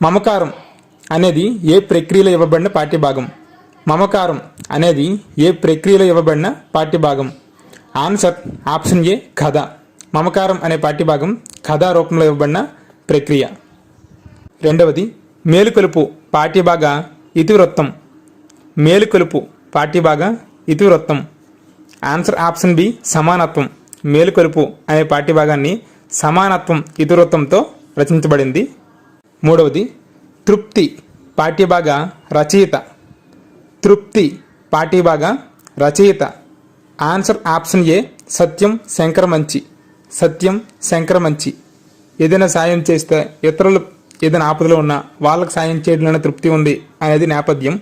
మమకారం అనేది ఏ ప్రక్రియలో ఇవ్వబడిన పాఠ్యభాగం? మమకారం అనేది ఏ ప్రక్రియలో ఇవ్వబడిన పాఠ్యభాగం? ఆన్సర్ ఆప్షన్ ఏ కథ. మమకారం అనే పాఠ్యభాగం కథా రూపంలో ఇవ్వబడిన ప్రక్రియ. రెండవది మేలుకొలుపు పాఠ్యభాగ ఇతివృత్తం. మేలుకొలుపు పాఠ్యభాగ ఇతివృత్తం. ఆన్సర్ ఆప్షన్ బి సమానత్వం. మేలుకొలుపు అనే పాఠ్యభాగాన్ని సమానత్వం ఇతివృత్తంతో రచించబడింది. మూడవది తృప్తి పాఠ్యభాగ రచయిత. తృప్తి పాఠ్యభాగ రచయిత. ఆన్సర్ ఆప్షన్ ఏ సత్యం శంకరమంచి. సత్యం శంకరమంచి. ఏదైనా సాయం చేస్తే ఇతరులు ఏదైనా ఆపదలో ఉన్నా వాళ్ళకు సాయం చేయడంలోనే తృప్తి ఉంది అనేది నేపథ్యం.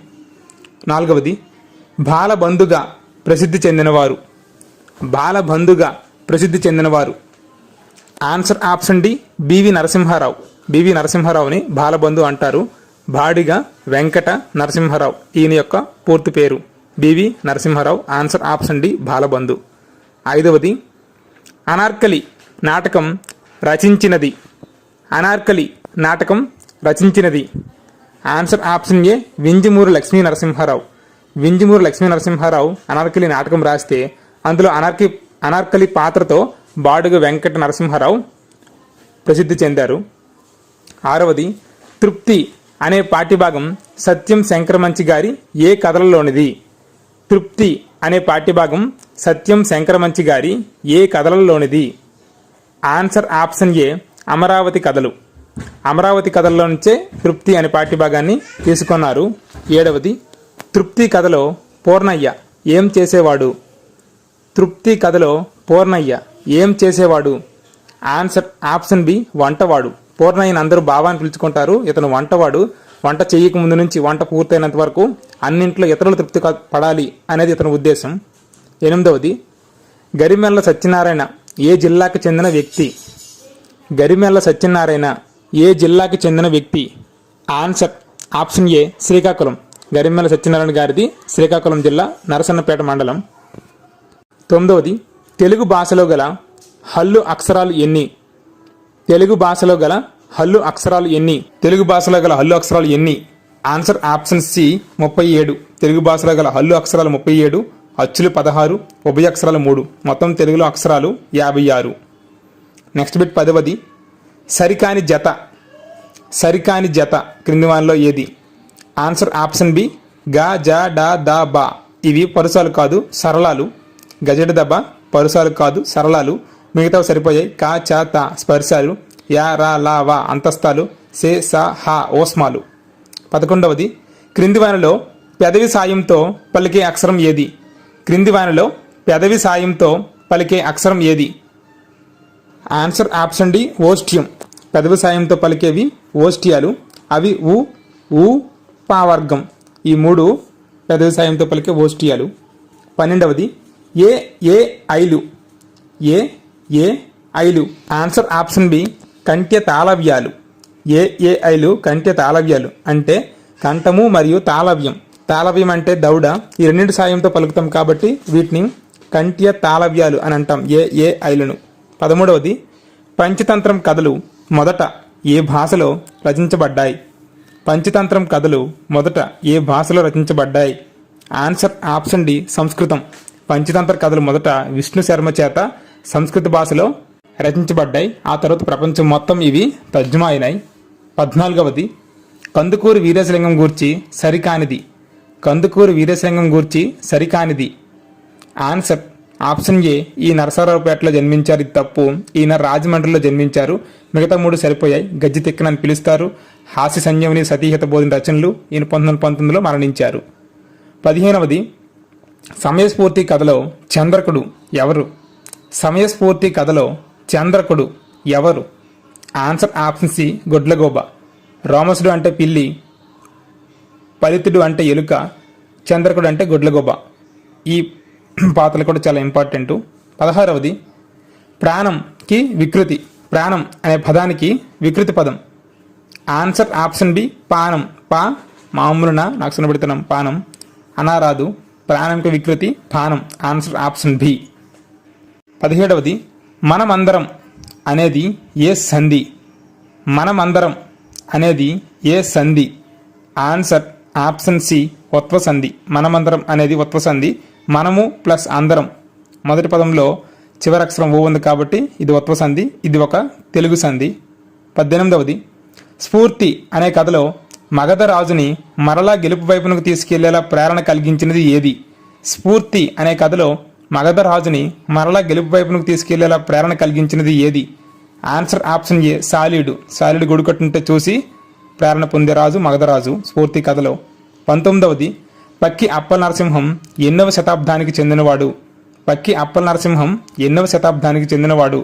నాలుగవది బాలబంధుగా ప్రసిద్ధి చెందినవారు. బాలబంధుగా ప్రసిద్ధి చెందినవారు. Answer option D B V Narasimha Rao. B V నరసింహారావుని బాలబంధు అంటారు. బాడిగ వెంకట నరసింహారావు ఈయన యొక్క పూర్తి పేరు B V Narasimha Rao. Answer option D Balabandhu. ఐదవది అనార్కలి నాటకం రచించినది. అనార్కలి నాటకం రచించినది. Answer option A Vinjamuri Lakshmi Narasimha Rao. Vinjamuri Lakshmi Narasimha Rao Anarkali నాటకం రాస్తే అందులో అనార్కలి పాత్రతో బాడుగ వెంకట నరసింహారావు ప్రసిద్ధి చెందారు. ఆరవది తృప్తి అనే పాఠ్యభాగం సత్యం శంకరమంచి గారి ఏ కథలలోనిది? తృప్తి అనే పాఠ్యభాగం సత్యం శంకరమంచి గారి ఏ కథలలోనిది? ఆన్సర్ ఆప్షన్ ఏ అమరావతి కథలు. అమరావతి కథల్లో నుంచే తృప్తి అనే పాఠ్యభాగాన్ని తీసుకున్నారు. ఏడవది తృప్తి కథలో పూర్ణయ్య ఏం చేసేవాడు? తృప్తి కథలో పూర్ణయ్య ఏం చేసేవాడు? ఆన్సర్ ఆప్షన్ బి వంటవాడు. పూర్ణయ్యని అందరూ బావాని పిలుచుకుంటారు. ఇతను వంటవాడు. వంట చేయక ముందు నుంచి వంట పూర్తయినంత వరకు అన్నింట్లో ఇతరులు తృప్తి పడాలి అనేది ఇతని ఉద్దేశం. ఎనిమిదవది గరిమెల్ల సత్యనారాయణ ఏ జిల్లాకు చెందిన వ్యక్తి? గరిమెల్ల సత్యనారాయణ ఏ జిల్లాకి చెందిన వ్యక్తి? ఆన్సర్ ఆప్షన్ ఏ శ్రీకాకుళం. గరిమెల్ల సత్యనారాయణ గారిది శ్రీకాకుళం జిల్లా నరసన్నపేట మండలం. తొమ్మిదవది తెలుగు భాషలో గల హల్లు అక్షరాలు ఎన్ని? తెలుగు భాషలో గల హల్లు అక్షరాలు ఎన్ని? తెలుగు భాషలో గల హల్లు అక్షరాలు ఎన్ని? Answer option C 37. తెలుగు భాషలో గల హల్లు అక్షరాలు 37, అచ్చులు 16, ఉభయ అక్షరాలు 3. మొత్తం తెలుగులో అక్షరాలు 56. నెక్స్ట్ బిట్ 10వది సరికాని జత. సరికాని జత క్రింది వానిలో ఏది? ఆన్సర్ ఆప్షన్ బి గా జ డ ద బ. ఇవి పరుసాలు కాదు సరళాలు. గజడ దబ పరుసాలు కాదు సరళాలు. మిగతావి సరిపోయాయి. కా చ త స్పర్శాలు, యా రా లా వా అంతస్తాలు, సే స హ ఓస్మాలు. 11వది క్రింది వానిలో పెదవి సాయంతో పలికే అక్షరం ఏది? క్రింది వానిలో పెదవి సాయంతో పలికే అక్షరం ఏది? ఆన్సర్ ఆప్షన్ డి ఓష్ట్యం. పెదవి సాయంతో పలికేవి ఓష్ట్యాలు. అవి ఉ ఊ పావర్గం. ఈ 3 పెదవి సాయంతో పలికే ఓష్ట్యాలు. 12వది ఏ ఏ ఐలు. ఏ ఏ ఐలు. ఆన్సర్ ఆప్షన్ బి కంఠ్య తాళవ్యాలు. ఏ ఏ ఐలు కంఠ్య తాళవ్యాలు అంటే కంఠము మరియు తాళవ్యం. తాళవ్యం అంటే దౌడ. ఈ రెండింటి సాయంతో పలుకుతాం కాబట్టి వీటిని కంఠ్య తాళవ్యాలు అని అంటాం. ఏ ఏ ఐలను. 13వది పంచతంత్రం కథలు మొదట ఏ భాషలో రచించబడ్డాయి? పంచతంత్రం కథలు మొదట ఏ భాషలో రచించబడ్డాయి? ఆన్సర్ ఆప్షన్ డి సంస్కృతం. పంచతంత్ర కథలు మొదట విష్ణు శర్మ చేత సంస్కృత భాషలో రచించబడ్డాయి. ఆ తర్వాత ప్రపంచం మొత్తం ఇవి తర్జుమా అయినాయి. 14వది కందుకూరి వీరేశలింగం గూర్చి సరికానిది. కందుకూరి వీరేశలింగం గూర్చి సరికానిది. ఆన్సర్ ఆప్షన్ ఏ ఈ నరసరావుపేటలో జన్మించారు. ఇది తప్పు. ఈయన రాజమండ్రిలో జన్మించారు. మిగతా 3 సరిపోయాయి. గజ్జి తిక్కనని పిలుస్తారు. హాస్య సంజీవని సతీహిత బోధిన రచనలు. ఈయన 1919లో మరణించారు. 15వది సమయస్ఫూర్తి కథలో చంద్రకుడు ఎవరు? సమయస్ఫూర్తి కథలో చంద్రకుడు ఎవరు? ఆన్సర్ ఆప్షన్ సి గొడ్లగోబ. రోమసుడు అంటే పిల్లి, ఫలితుడు అంటే ఎలుక, చంద్రకుడు అంటే గొడ్లగోబ. ఈ పాత్రలు కూడా చాలా ఇంపార్టెంట్. 16వది ప్రాణంకి వికృతి. ప్రాణం అనే పదానికి వికృతి పదం. ఆన్సర్ ఆప్షన్ బి పానం. పా మామూలున నాకు సునబెడుతున్నాం. పానం అనారాదు. ప్రాణంకి వికృతి పానం. Answer option B. 17వది మనమందరం అనేది ఏ సంధి? మనమందరం అనేది ఏ సంధి? ఆన్సర్ ఆప్షన్ సి ఉత్వ సంధి. మనమందరం అనేది ఉత్వ సంధి. మనము ప్లస్ అందరం మొదటి పదంలో చివరి అక్షరం ఓ ఉంది కాబట్టి ఇది ఉత్వ సంధి. ఇది ఒక తెలుగు సంధి. 18వది స్ఫూర్తి అనే కథలో మగధ రాజుని మరలా గెలుపు వైపునకు తీసుకెళ్లేలా ప్రేరణ కలిగించినది ఏది? స్ఫూర్తి అనే కథలో మగధ రాజుని మరలా గెలుపు వైపునకు తీసుకెళ్లేలా ప్రేరణ కలిగించినది ఏది? ఆన్సర్ ఆప్షన్ ఏ సాలీడు. సాలీడు గుడికట్టుంటే చూసి ప్రేరణ పొందే రాజు మగధరాజు స్ఫూర్తి కథలో. 19వది పక్కి అప్పల నరసింహం ఎన్నవ శతాబ్దానికి చెందినవాడు? పక్కి అప్పల నరసింహం ఎన్నవ శతాబ్దానికి చెందినవాడు?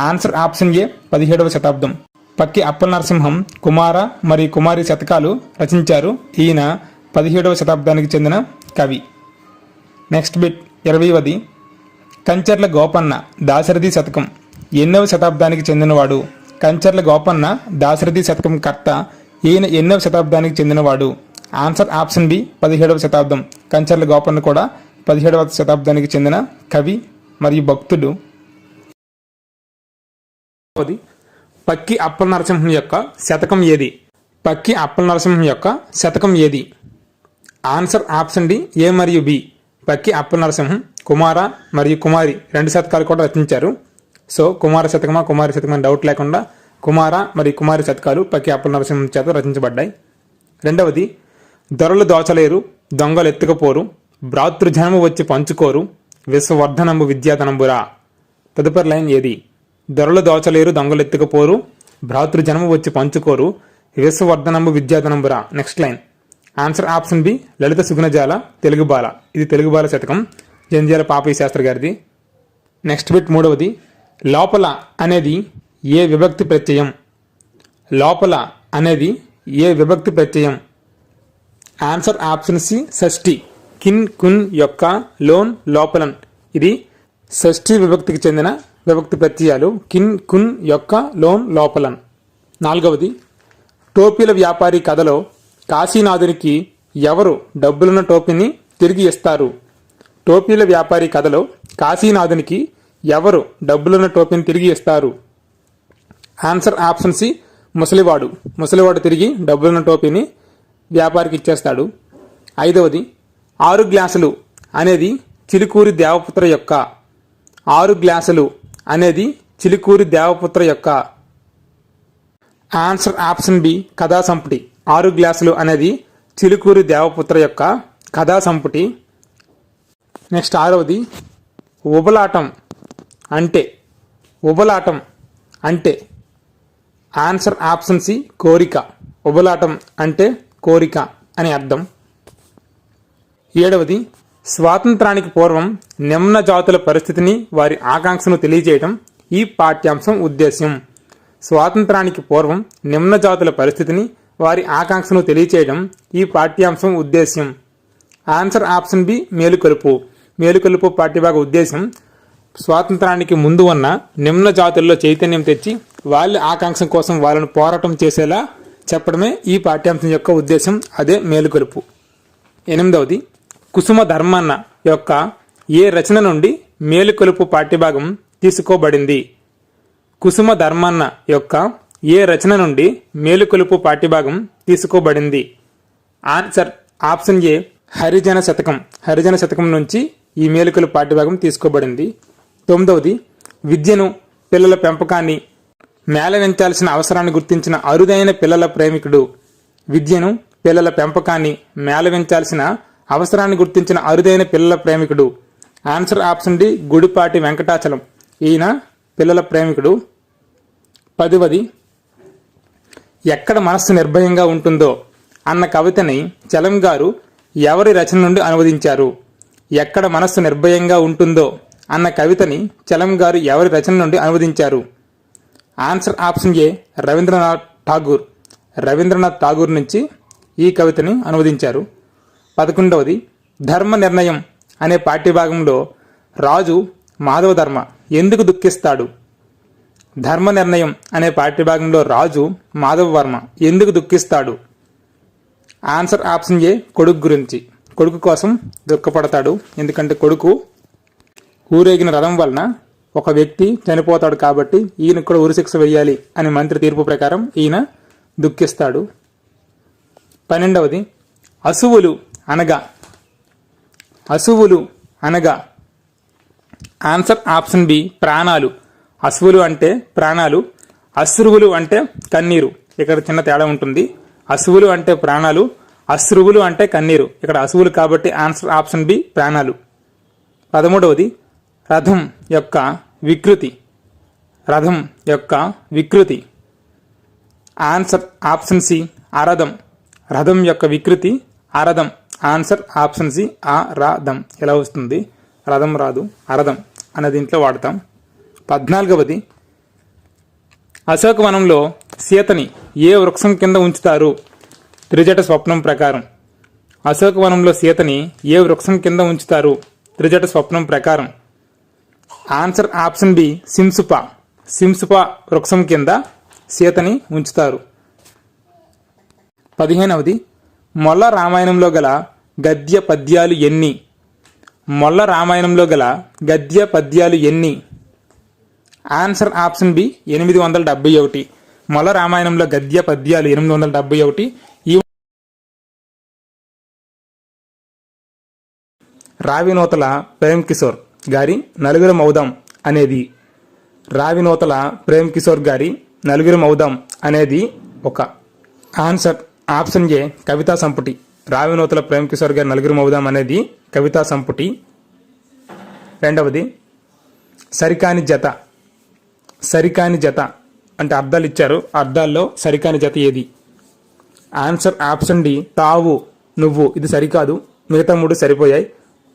ఆన్సర్ ఆప్షన్ ఏ 17వ శతాబ్దం. పక్కి అప్పల నరసింహం కుమార మరియు కుమారి శతకాలు రచించారు. ఈయన 17వ శతాబ్దానికి చెందిన కవి. నెక్స్ట్ బిట్ 20వది కంచర్ల గోపన్న దాశరథి శతకం ఎన్నవ శతాబ్దానికి చెందినవాడు? కంచర్ల గోపన్న దాశరథి శతకం కర్త. ఈయన ఎన్నవ శతాబ్దానికి చెందినవాడు? ఆన్సర్ ఆప్షన్ బి 17వ శతాబ్దం. కంచర్ల గోపన్న కూడా 17వ శతాబ్దానికి చెందిన కవి మరియు భక్తుడు. పక్కి అప్పల నరసింహం యొక్క శతకం ఏది? పక్కి అప్పల నరసింహం యొక్క శతకం ఏది? ఆన్సర్ ఆప్షన్ డి ఏ మరియు బి. పక్కి అప్పల నరసింహం కుమార మరియు కుమారి 2 శతకాలు కూడా రచించారు. సో కుమార శతకమా కుమారి శతకమా డౌట్ లేకుండా కుమార మరియు కుమారి శతకాలు పక్కి అప్పల నరసింహం చేత రచించబడ్డాయి. 2వది దొరలు దోచలేరు దొంగలు ఎత్తుకపోరు భ్రాతృజనము వచ్చి పంచుకోరు విశ్వవర్ధనంబు విద్యాధనంబురా. తదుపరి లైన్ ఏది? దొరలు దోచలేరు దొంగలు ఎత్తుకపోరు భ్రాతృజనము వచ్చి పంచుకోరు విశ్వవర్ధనంబు విద్యాధనంబురా. Next line answer option B లలిత సుగుణజాల తెలుగు బాల. ఇది తెలుగు బాల శతకం జంధ్యాల పాపయ్య శాస్త్రి గారిది. నెక్స్ట్ బిట్ 3వది లోపల అనేది ఏ విభక్తి ప్రత్యయం? లోపల అనేది ఏ విభక్తి ప్రత్యయం? ఆన్సర్ ఆప్షన్ సి షష్ఠి. కిన్ కున్ యొక్క లోన్ లోపలన్ ఇది షష్ఠి విభక్తికి చెందిన విభక్తి ప్రత్యయాలు. కిన్ కున్ యొక్క లోన్ లోపలన్. 4వది టోపీల వ్యాపారి కథలో కాశీనాథునికి ఎవరు డబ్బులున్న టోపీని తిరిగి ఇస్తారు? టోపీల వ్యాపారి కథలో కాశీనాథునికి ఎవరు డబ్బులున్న టోపీని తిరిగి ఇస్తారు? ఆన్సర్ ఆప్షన్ సి ముసలివాడు. ముసలివాడు తిరిగి డబ్బులున్న టోపీని వ్యాపారికి ఇచ్చేస్తాడు. 5వది 6 గ్లాసులు అనేది చిలుకూరి దేవపుత్ర యొక్క 6 గ్లాసులు అనేది చిలుకూరి దేవపుత్ర యొక్క. ఆన్సర్ ఆప్షన్ బి కథా సంపుటి. 6 గ్లాసులు అనేది చిలుకూరి దేవపుత్ర యొక్క కథా సంపుటి. నెక్స్ట్ 6వది ఉబలాటం అంటే ఉబలాటం అంటే ఆన్సర్ ఆప్షన్ సి కోరిక. ఉబలాటం అంటే కోరిక అని అర్థం. 7వది స్వాతంత్రానికి పూర్వం నిమ్న జాతుల పరిస్థితిని వారి ఆకాంక్షను తెలియజేయడం ఈ పాఠ్యాంశం ఉద్దేశ్యం. స్వాతంత్రానికి పూర్వం నిమ్న జాతుల పరిస్థితిని వారి ఆకాంక్షను తెలియచేయడం ఈ పాఠ్యాంశం ఉద్దేశ్యం. ఆన్సర్ ఆప్షన్ బి మేలుకొలుపు. మేలుకొలుపు పాఠ్యభాగ ఉద్దేశం స్వాతంత్రానికి ముందు ఉన్న నిమ్న జాతుల్లో చైతన్యం తెచ్చి వాళ్ళ ఆకాంక్ష కోసం వాళ్ళను పోరాటం చేసేలా చెప్పడమే ఈ పాఠ్యాంశం యొక్క ఉద్దేశం. అదే మేలుకొలుపు. 8వది కుసుమ ధర్మన్న యొక్క ఏ రచన నుండి మేలుకొలుపు పాఠ్యభాగం తీసుకోబడింది? కుసుమ ధర్మన్న యొక్క ఏ రచన నుండి మేలుకొలుపు పాఠ్యభాగం తీసుకోబడింది? ఆన్సర్ ఆప్షన్ ఏ హరిజన శతకం. హరిజన శతకం నుంచి ఈ మేలుకొలుపు పాఠ్యభాగం తీసుకోబడింది. 9వది విద్యను పిల్లల పెంపకాన్ని మేళవించాల్సిన అవసరాన్ని గుర్తించిన అరుదైన పిల్లల ప్రేమికుడు. విద్యను పిల్లల పెంపకాన్ని మేళవించాల్సిన అవసరాన్ని గుర్తించిన అరుదైన పిల్లల ప్రేమికుడు. Answer option D Gudipati Venkatachalam. ఈయన పిల్లల ప్రేమికుడు. 10వది ఎక్కడ మనస్సు నిర్భయంగా ఉంటుందో అన్న కవితని చలం గారు ఎవరి రచన నుండి అనువదించారు? ఎక్కడ మనస్సు నిర్భయంగా ఉంటుందో అన్న కవితని చలం గారు ఎవరి రచన నుండి అనువదించారు? Answer option A Rabindranath Tagore. Rabindranath Tagore నుంచి ఈ కవితని అనువదించారు. 11వది ధర్మ నిర్ణయం అనే పాఠ్యభాగంలో రాజు మాధవధర్మ ఎందుకు దుఃఖిస్తాడు? ధర్మ నిర్ణయం అనే పాఠ్యభాగంలో రాజు మాధవవర్మ ఎందుకు దుఃఖిస్తాడు? ఆన్సర్ ఆప్షన్ ఏ కొడుకు గురించి. కొడుకు కోసం దుఃఖపడతాడు. ఎందుకంటే కొడుకు ఊరేగిన రథం వలన ఒక వ్యక్తి చనిపోతాడు కాబట్టి ఈయనకు కూడా ఉరిశిక్ష వేయాలి అని మంత్రి తీర్పు ప్రకారం ఈయన దుఃఖిస్తాడు. 12వది అసువులు అనగా ఆన్సర్ ఆప్షన్ బి ప్రాణాలు. అసువులు అంటే ప్రాణాలు, అశ్రువులు అంటే కన్నీరు. ఇక్కడ చిన్న తేడా ఉంటుంది. అసువులు అంటే ప్రాణాలు, అశ్రువులు అంటే కన్నీరు. ఇక్కడ అసువులు కాబట్టి ఆన్సర్ ఆప్షన్ బి ప్రాణాలు. 13వది రథం యొక్క వికృతి. ఆన్సర్ ఆప్షన్ సి అరథం. రథం యొక్క వికృతి అరథం. ఆన్సర్ ఆప్షన్ సి అరథం. ఎలా వస్తుంది? రథం రాదు, అరథం అనే దీంట్లో వాడతాం. 14వది అశోకవనంలో సీతని ఏ వృక్షం కింద ఉంచుతారు? త్రిజట స్వప్నం ప్రకారం. అశోకవనంలో సీతని ఏ వృక్షం కింద ఉంచుతారు? త్రిజట స్వప్నం ప్రకారం. ఆన్సర్ ఆప్షన్ బి సింసుప వృక్షం కింద సీతని ఉంచుతారు. 15వది మొల్ల రామాయణంలో గల గద్య పద్యాలు ఎన్ని? మొల్ల రామాయణంలో గల గద్య పద్యాలు ఎన్ని? Answer option B 871. మొల్ల రామాయణంలో గద్య పద్యాలు 871. ఈ రావినూతల ప్రేమ్ కిషోర్ గారి నలుగురు మౌదాం అనేది ఒక ఆన్సర్ ఆప్షన్ ఏ కవితా సంపుటి. రావినూతల ప్రేమ్ కిషోర్ గారి నలుగురు మౌదాం అనేది కవితా సంపుటి. 2వది సరికాని జత అంటే అర్థాలు ఇచ్చారు. అర్థాల్లో సరికాని జత ఏది? ఆన్సర్ ఆప్షన్ డి తావు, నువ్వు. ఇది సరికాదు, మిగతా 3 సరిపోయాయి.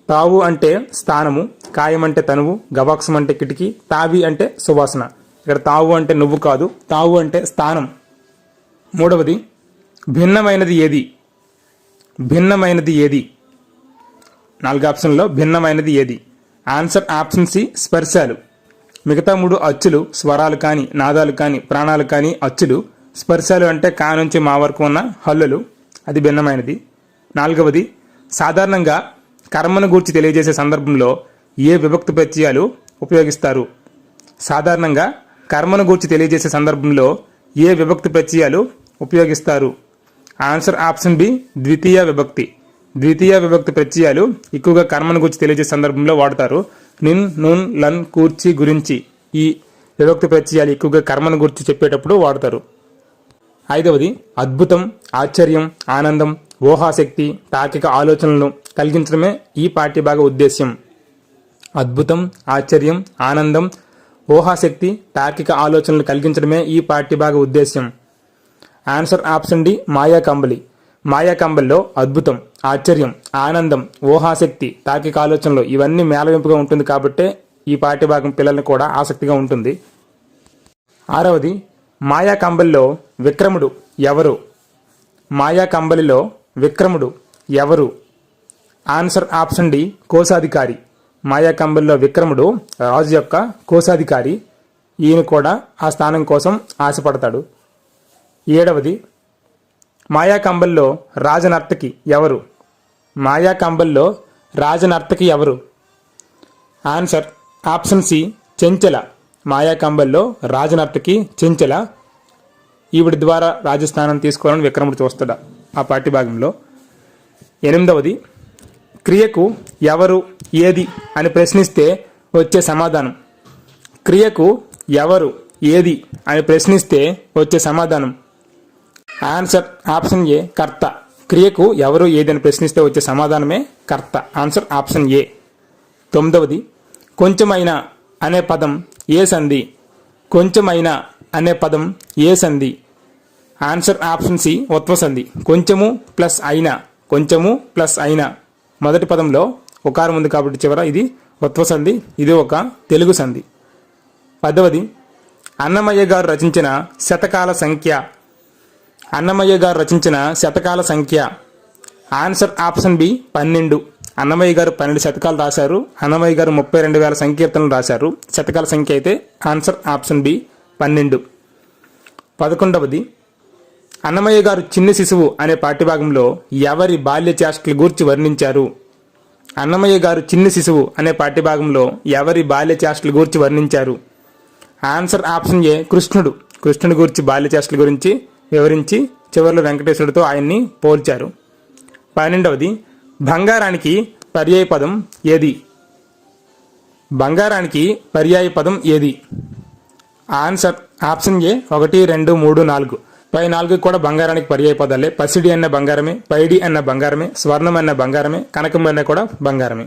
తావు అంటే స్థానము, కాయం అంటే తనువు, గవాక్షం అంటే కిటికీ, తావి అంటే సువాసన. ఇక్కడ తావు అంటే నువ్వు కాదు, తావు అంటే స్థానం. 3వది భిన్నమైనది ఏది? 4 ఆప్షన్లో భిన్నమైనది ఏది? ఆన్సర్ ఆప్షన్ సి స్పర్శాలు. మిగతా 3 అచ్చులు, స్వరాలు కానీ, నాదాలు కానీ, ప్రాణాలు కానీ అచ్చులు. స్పర్శాలు అంటే కా నుంచి మా వరకు ఉన్న హల్లులు, అది భిన్నమైనది. 4వది సాధారణంగా కర్మను గూర్చి తెలియజేసే సందర్భంలో ఏ విభక్తి ప్రత్యయాలు ఉపయోగిస్తారు? సాధారణంగా కర్మను గూర్చి తెలియజేసే సందర్భంలో ఏ విభక్తి ప్రత్యయాలు ఉపయోగిస్తారు? ఆన్సర్ ఆప్షన్ బి ద్వితీయ విభక్తి. ద్వితీయ విభక్తి ప్రత్యయాలు ఎక్కువగా కర్మను గురించి తెలియజేసే సందర్భంలో వాడతారు. నిన్, నున్, లన్, కూర్చి, గురించి ఈ విభక్తి ప్రత్యయాలు ఎక్కువగా కర్మను గురించి చెప్పేటప్పుడు వాడతారు. 5వది అద్భుతం, ఆశ్చర్యం, ఆనందం, ఊహాశక్తి, తార్కిక ఆలోచనలను కలిగించడమే ఈ పాఠ్యభాగ ఉద్దేశ్యం. అద్భుతం, ఆశ్చర్యం, ఆనందం, ఊహాశక్తి, తార్కిక ఆలోచనలు కలిగించడమే ఈ పాఠ్యభాగ ఉద్దేశ్యం. ఆన్సర్ ఆప్షన్ డి మాయాకంబలిలో అద్భుతం, ఆశ్చర్యం, ఆనందం, ఊహాశక్తి, తార్కిక ఆలోచనలు ఇవన్నీ మేళవింపుగా ఉంటుంది కాబట్టే ఈ పాఠ్యభాగం పిల్లలకు కూడా ఆసక్తిగా ఉంటుంది. 6వది మాయాకంబలిలో విక్రముడు ఎవరు? ఆన్సర్ ఆప్షన్ డి కోశాధికారి. మాయాకంబలిలో విక్రముడు రాజు యొక్క కోశాధికారి. ఈయన కూడా ఆ స్థానం కోసం ఆశపడతాడు. 7వది మాయాకంబలిలో రాజనర్తకి ఎవరు? Answer option C Chenchala. మాయాకంబలిలో రాజనర్తకి చెంచల. ఈవిడి ద్వారా రాజస్థానం తీసుకోవాలని విక్రముడు చూస్తాడు ఆ పాఠ్యభాగంలో. 8వది క్రియకు ఎవరు, ఏది అని ప్రశ్నిస్తే వచ్చే సమాధానం. క్రియకు ఎవరు, ఏది అని ప్రశ్నిస్తే వచ్చే సమాధానం. ఆన్సర్ ఆప్షన్ ఏ కర్త. క్రియకు ఎవరు, ఏది అని ప్రశ్నిస్తే వచ్చే సమాధానమే కర్త. ఆన్సర్ ఆప్షన్ ఏ. 9వది కొంచెమైనా అనే పదం ఏ సంధి? ఆన్సర్ ఆప్షన్ సి ఉత్వసంధి. కొంచెము ప్లస్ అయినా మొదటి పదంలో ఒకారం ఉంది కాబట్టి చివర ఇది ఉత్వసంధి. ఇది ఒక తెలుగు సంధి. 10వది అన్నమయ్య గారు రచించిన శతకాల సంఖ్య. Answer option B 12. అన్నమయ్య గారు 12 శతకాలు రాశారు. అన్నమయ్య గారు 32,000 సంకీర్తనలు రాశారు. శతకాల సంఖ్య అయితే ఆన్సర్ ఆప్షన్ బి 12. 11వది అన్నమయ్య గారు చిన్ని శిశువు అనే పాఠ్యభాగంలో ఎవరి బాల్య చేష్టల గూర్చి వర్ణించారు? అన్నమయ్య గారు చిన్ని శిశువు అనే పాఠ్యభాగంలో ఎవరి బాల్య చేష్టల గూర్చి వర్ణించారు? ఆన్సర్ ఆప్షన్ ఏ కృష్ణుడు. కృష్ణుడి గురించి బాల్య చేష్టల గురించి వివరించి చివరిలో వెంకటేశ్వరుడితో ఆయన్ని పోల్చారు. 12వది బంగారానికి పర్యాయ పదం ఏది? బంగారానికి పర్యాయ పదం ఏది? ఆన్సర్ ఆప్షన్ ఏ 1, 2, 3, 4. పై 4 కూడా బంగారానికి పర్యాయ పదాలే. పసిడి అన్న బంగారమే, పైడి అన్న బంగారమే, స్వర్ణం అన్న బంగారమే, కనకం అన్న కూడా బంగారమే.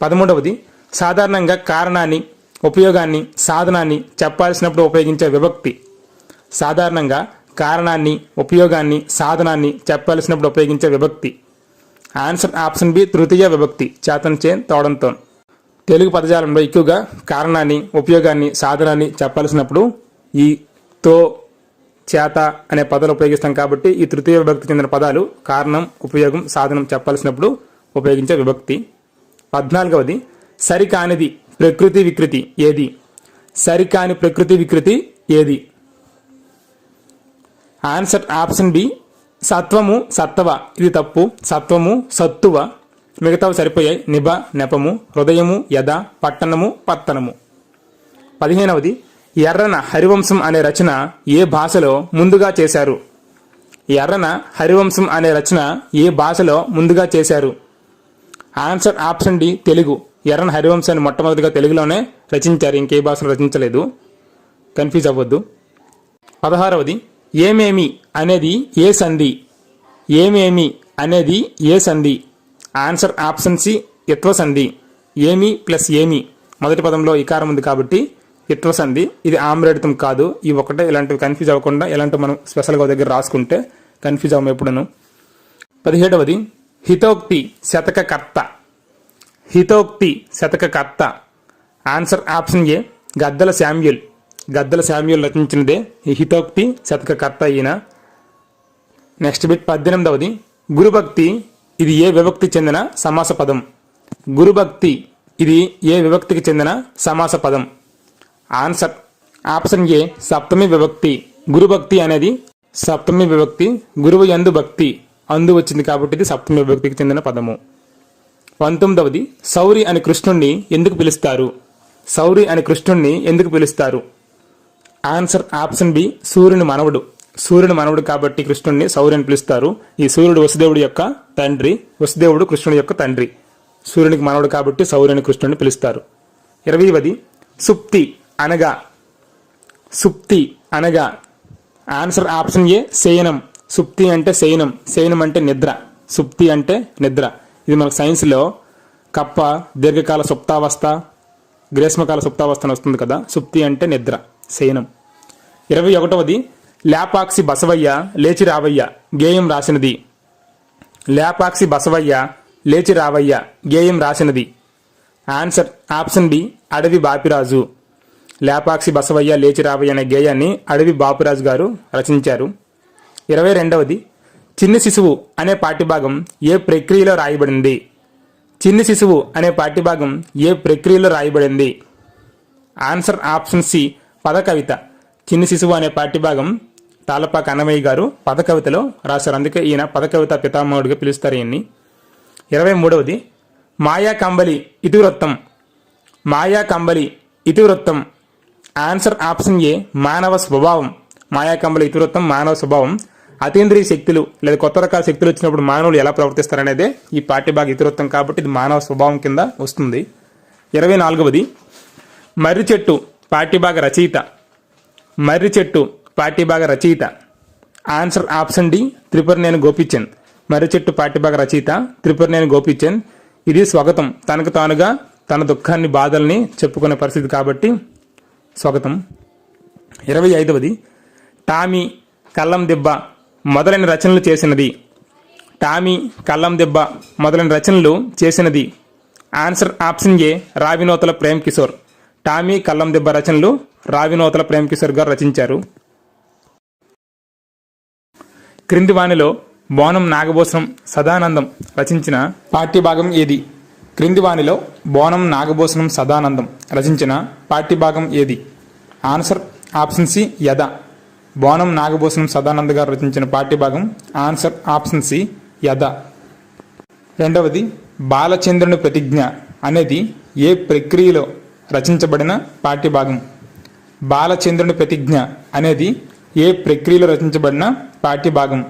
13వది సాధారణంగా కారణాన్ని, ఉపయోగాన్ని, సాధనాన్ని చెప్పాల్సినప్పుడు ఉపయోగించే విభక్తి. సాధారణంగా కారణాన్ని, ఉపయోగాన్ని, సాధనాన్ని చెప్పాల్సినప్పుడు ఉపయోగించే విభక్తి. ఆన్సర్ ఆప్షన్ బి తృతీయ విభక్తి, చేతన్ చేన్ తోడంతో. తెలుగు పదజాలంలో ఎక్కువగా కారణాన్ని, ఉపయోగాన్ని, సాధనాన్ని చెప్పాల్సినప్పుడు ఈ తో, చేత అనే పదాలు ఉపయోగిస్తాం కాబట్టి ఈ తృతీయ విభక్తి చెందిన పదాలు కారణం, ఉపయోగం, సాధనం చెప్పాల్సినప్పుడు ఉపయోగించే విభక్తి. 14వది సరికానిది ప్రకృతి వికృతి ఏది? సరికాని ప్రకృతి వికృతి ఏది? ఆన్సర్ ఆప్షన్ బి సత్వము, సత్వ. ఇది తప్పు. సత్వము, సత్తువ. మిగతావి సరిపోయాయి. నిభ, నెపము, హృదయము, యథ, పట్టణము, పత్తనము. 15వది ఎర్రన హరివంశం అనే రచన ఏ భాషలో ముందుగా చేశారు? ఎర్రన హరివంశం అనే రచన ఏ భాషలో ముందుగా చేశారు? Answer option D Telugu. Errana హరివంశాన్ని మొట్టమొదటిగా తెలుగులోనే రచించారు, ఇంకే భాషలో రచించలేదు. కన్ఫ్యూజ్ అవ్వద్దు. 16వది ఏమేమి అనేది ఏ సంధి? ఏమేమి అనేది ఏ సంధి? ఆన్సర్ ఆప్షన్ సి ఇత్వ సంధి. ఏమి ప్లస్ ఏమి మొదటి పదంలో ఇకారం ఉంది కాబట్టి ఇత్వ సంధి. ఇది ఆమ్రేడితం కాదు. ఈ ఒకటే ఇలాంటివి కన్ఫ్యూజ్ అవ్వకుండా ఇలాంటివి మనం స్పెషల్గా దగ్గర రాసుకుంటే కన్ఫ్యూజ్ అవ్వం ఎప్పుడను. 17వది హితోక్తి శతక కర్త. హితోక్తి శతక కర్త. Answer option A Gaddala Samuel. Gaddala Samuel రచించినదే ఈ హితోక్తి శతక కర్త ఈయన. నెక్స్ట్ బిట్ 18వది గురుభక్తి ఇది ఏ విభక్తి చెందిన సమాస పదం? గురుభక్తి ఇది ఏ విభక్తికి చెందిన సమాస పదం? ఆన్సర్ ఆప్షన్ ఏ సప్తమి విభక్తి. గురుభక్తి అనేది సప్తమి విభక్తి. గురువు యందు భక్తి అందు వచ్చింది కాబట్టి ఇది సప్తమి విభక్తికి చెందిన పదము. 19వది సౌరి అని కృష్ణుణ్ణి ఎందుకు పిలుస్తారు? సౌరి అని కృష్ణుణ్ణి ఎందుకు పిలుస్తారు? ఆన్సర్ ఆప్షన్ బి సూర్యుని మనవడు. సూర్యుని మనవడు కాబట్టి కృష్ణుడిని సౌర్య అని పిలుస్తారు. ఈ సూర్యుడు వసుదేవుడి యొక్క తండ్రి, వసుదేవుడు కృష్ణుడి యొక్క తండ్రి. సూర్యునికి మనవడు కాబట్టి సౌర్యుని కృష్ణుడిని పిలుస్తారు. 20వది సుప్తి అనగా. సుప్తి అనగా ఆన్సర్ ఆప్షన్ ఏ శయనం. సుప్తి అంటే శయనం, శయనం అంటే నిద్ర, సుప్తి అంటే నిద్ర. ఇది మనకు సైన్స్లో కప్ప దీర్ఘకాల సుప్తావస్థ, గ్రీష్మకాల సుప్తావస్థ అని వస్తుంది కదా. సుప్తి అంటే నిద్ర, శయనం. 21వది లేపాక్షి బసవయ్య లేచి రావయ్య గేయం రాసినది. లేపాక్షి బసవయ్య లేచి రావయ్య గేయం రాసినది. ఆన్సర్ ఆప్షన్ బి అడవి బాపిరాజు. లేపాక్షి బసవయ్య లేచి రావయ్య అనే గేయాన్ని అడవి బాపిరాజు గారు రచించారు. 22వది చిన్ని శిశువు అనే పాఠ్యభాగం ఏ ప్రక్రియలో రాయబడింది? చిన్ని శిశువు అనే పాఠ్యభాగం ఏ ప్రక్రియలో రాయబడింది? ఆన్సర్ ఆప్షన్ సి పదకవిత. చిన్ని శిశువు అనే పాఠ్యభాగం తాళపాక అన్నమయ్య గారు పదకవితలో రాశారు. అందుకే ఈయన పదకవిత పితామహుడిగా పిలుస్తారు ఈయన్ని. 23వది మాయా కంబలి ఇతివృత్తం. మాయా కంబలి ఇతివృత్తం. ఆన్సర్ ఆప్షన్ ఏ మానవ స్వభావం. మాయా కంబలి ఇతివృత్తం మానవ స్వభావం. అతీంద్రియ శక్తులు లేదా కొత్త రకాల శక్తులు వచ్చినప్పుడు మానవులు ఎలా ప్రవర్తిస్తారనేదే ఈ పాఠ్యభాగ ఇతివృత్తం కాబట్టి ఇది మానవ స్వభావం కింద వస్తుంది. 24వది మర్రి చెట్టు పాఠ్యభాగ రచయిత. మర్రి చెట్టు పాఠ్యభాగ రచయిత. Answer option D Tripuraneni Gopichand. మర్రి చెట్టు పాఠ్యభాగ రచయిత త్రిపురనేని గోపీచంద్. ఇది స్వాగతం, తనకు తానుగా తన దుఃఖాన్ని బాధల్ని చెప్పుకునే పరిస్థితి కాబట్టి స్వాగతం. 25వది టామీ కల్లం దెబ్బ మొదలైన రచనలు చేసినది. టామీ కల్లం దెబ్బ మొదలైన రచనలు చేసినది. Answer option A Ravinotala Prem Kishore. Tommy కల్లం దెబ్బ రచనలు రావినోతల ప్రేమ్ కిషోర్ గారు రచించారు. క్రింది వానిలో బోనం నాగభూషణం సదానందం రచించిన పాఠ్యభాగం ఏది? క్రింది వానిలో బోనం నాగభూషణం సదానందం రచించిన పాఠ్యభాగం ఏది? ఆన్సర్ ఆప్షన్ సి యథ. బోనం నాగభూషణం సదానంద గారు రచించిన పాఠ్యభాగం ఆన్సర్ ఆప్షన్ సి యథ. 2వది బాలచంద్రుని ప్రతిజ్ఞ అనేది ఏ ప్రక్రియలో రచించబడిన పాఠ్యభాగం? బాలచంద్రుని ప్రతిజ్ఞ అనేది ఏ ప్రక్రియలో రచించబడిన పాఠ్యభాగం?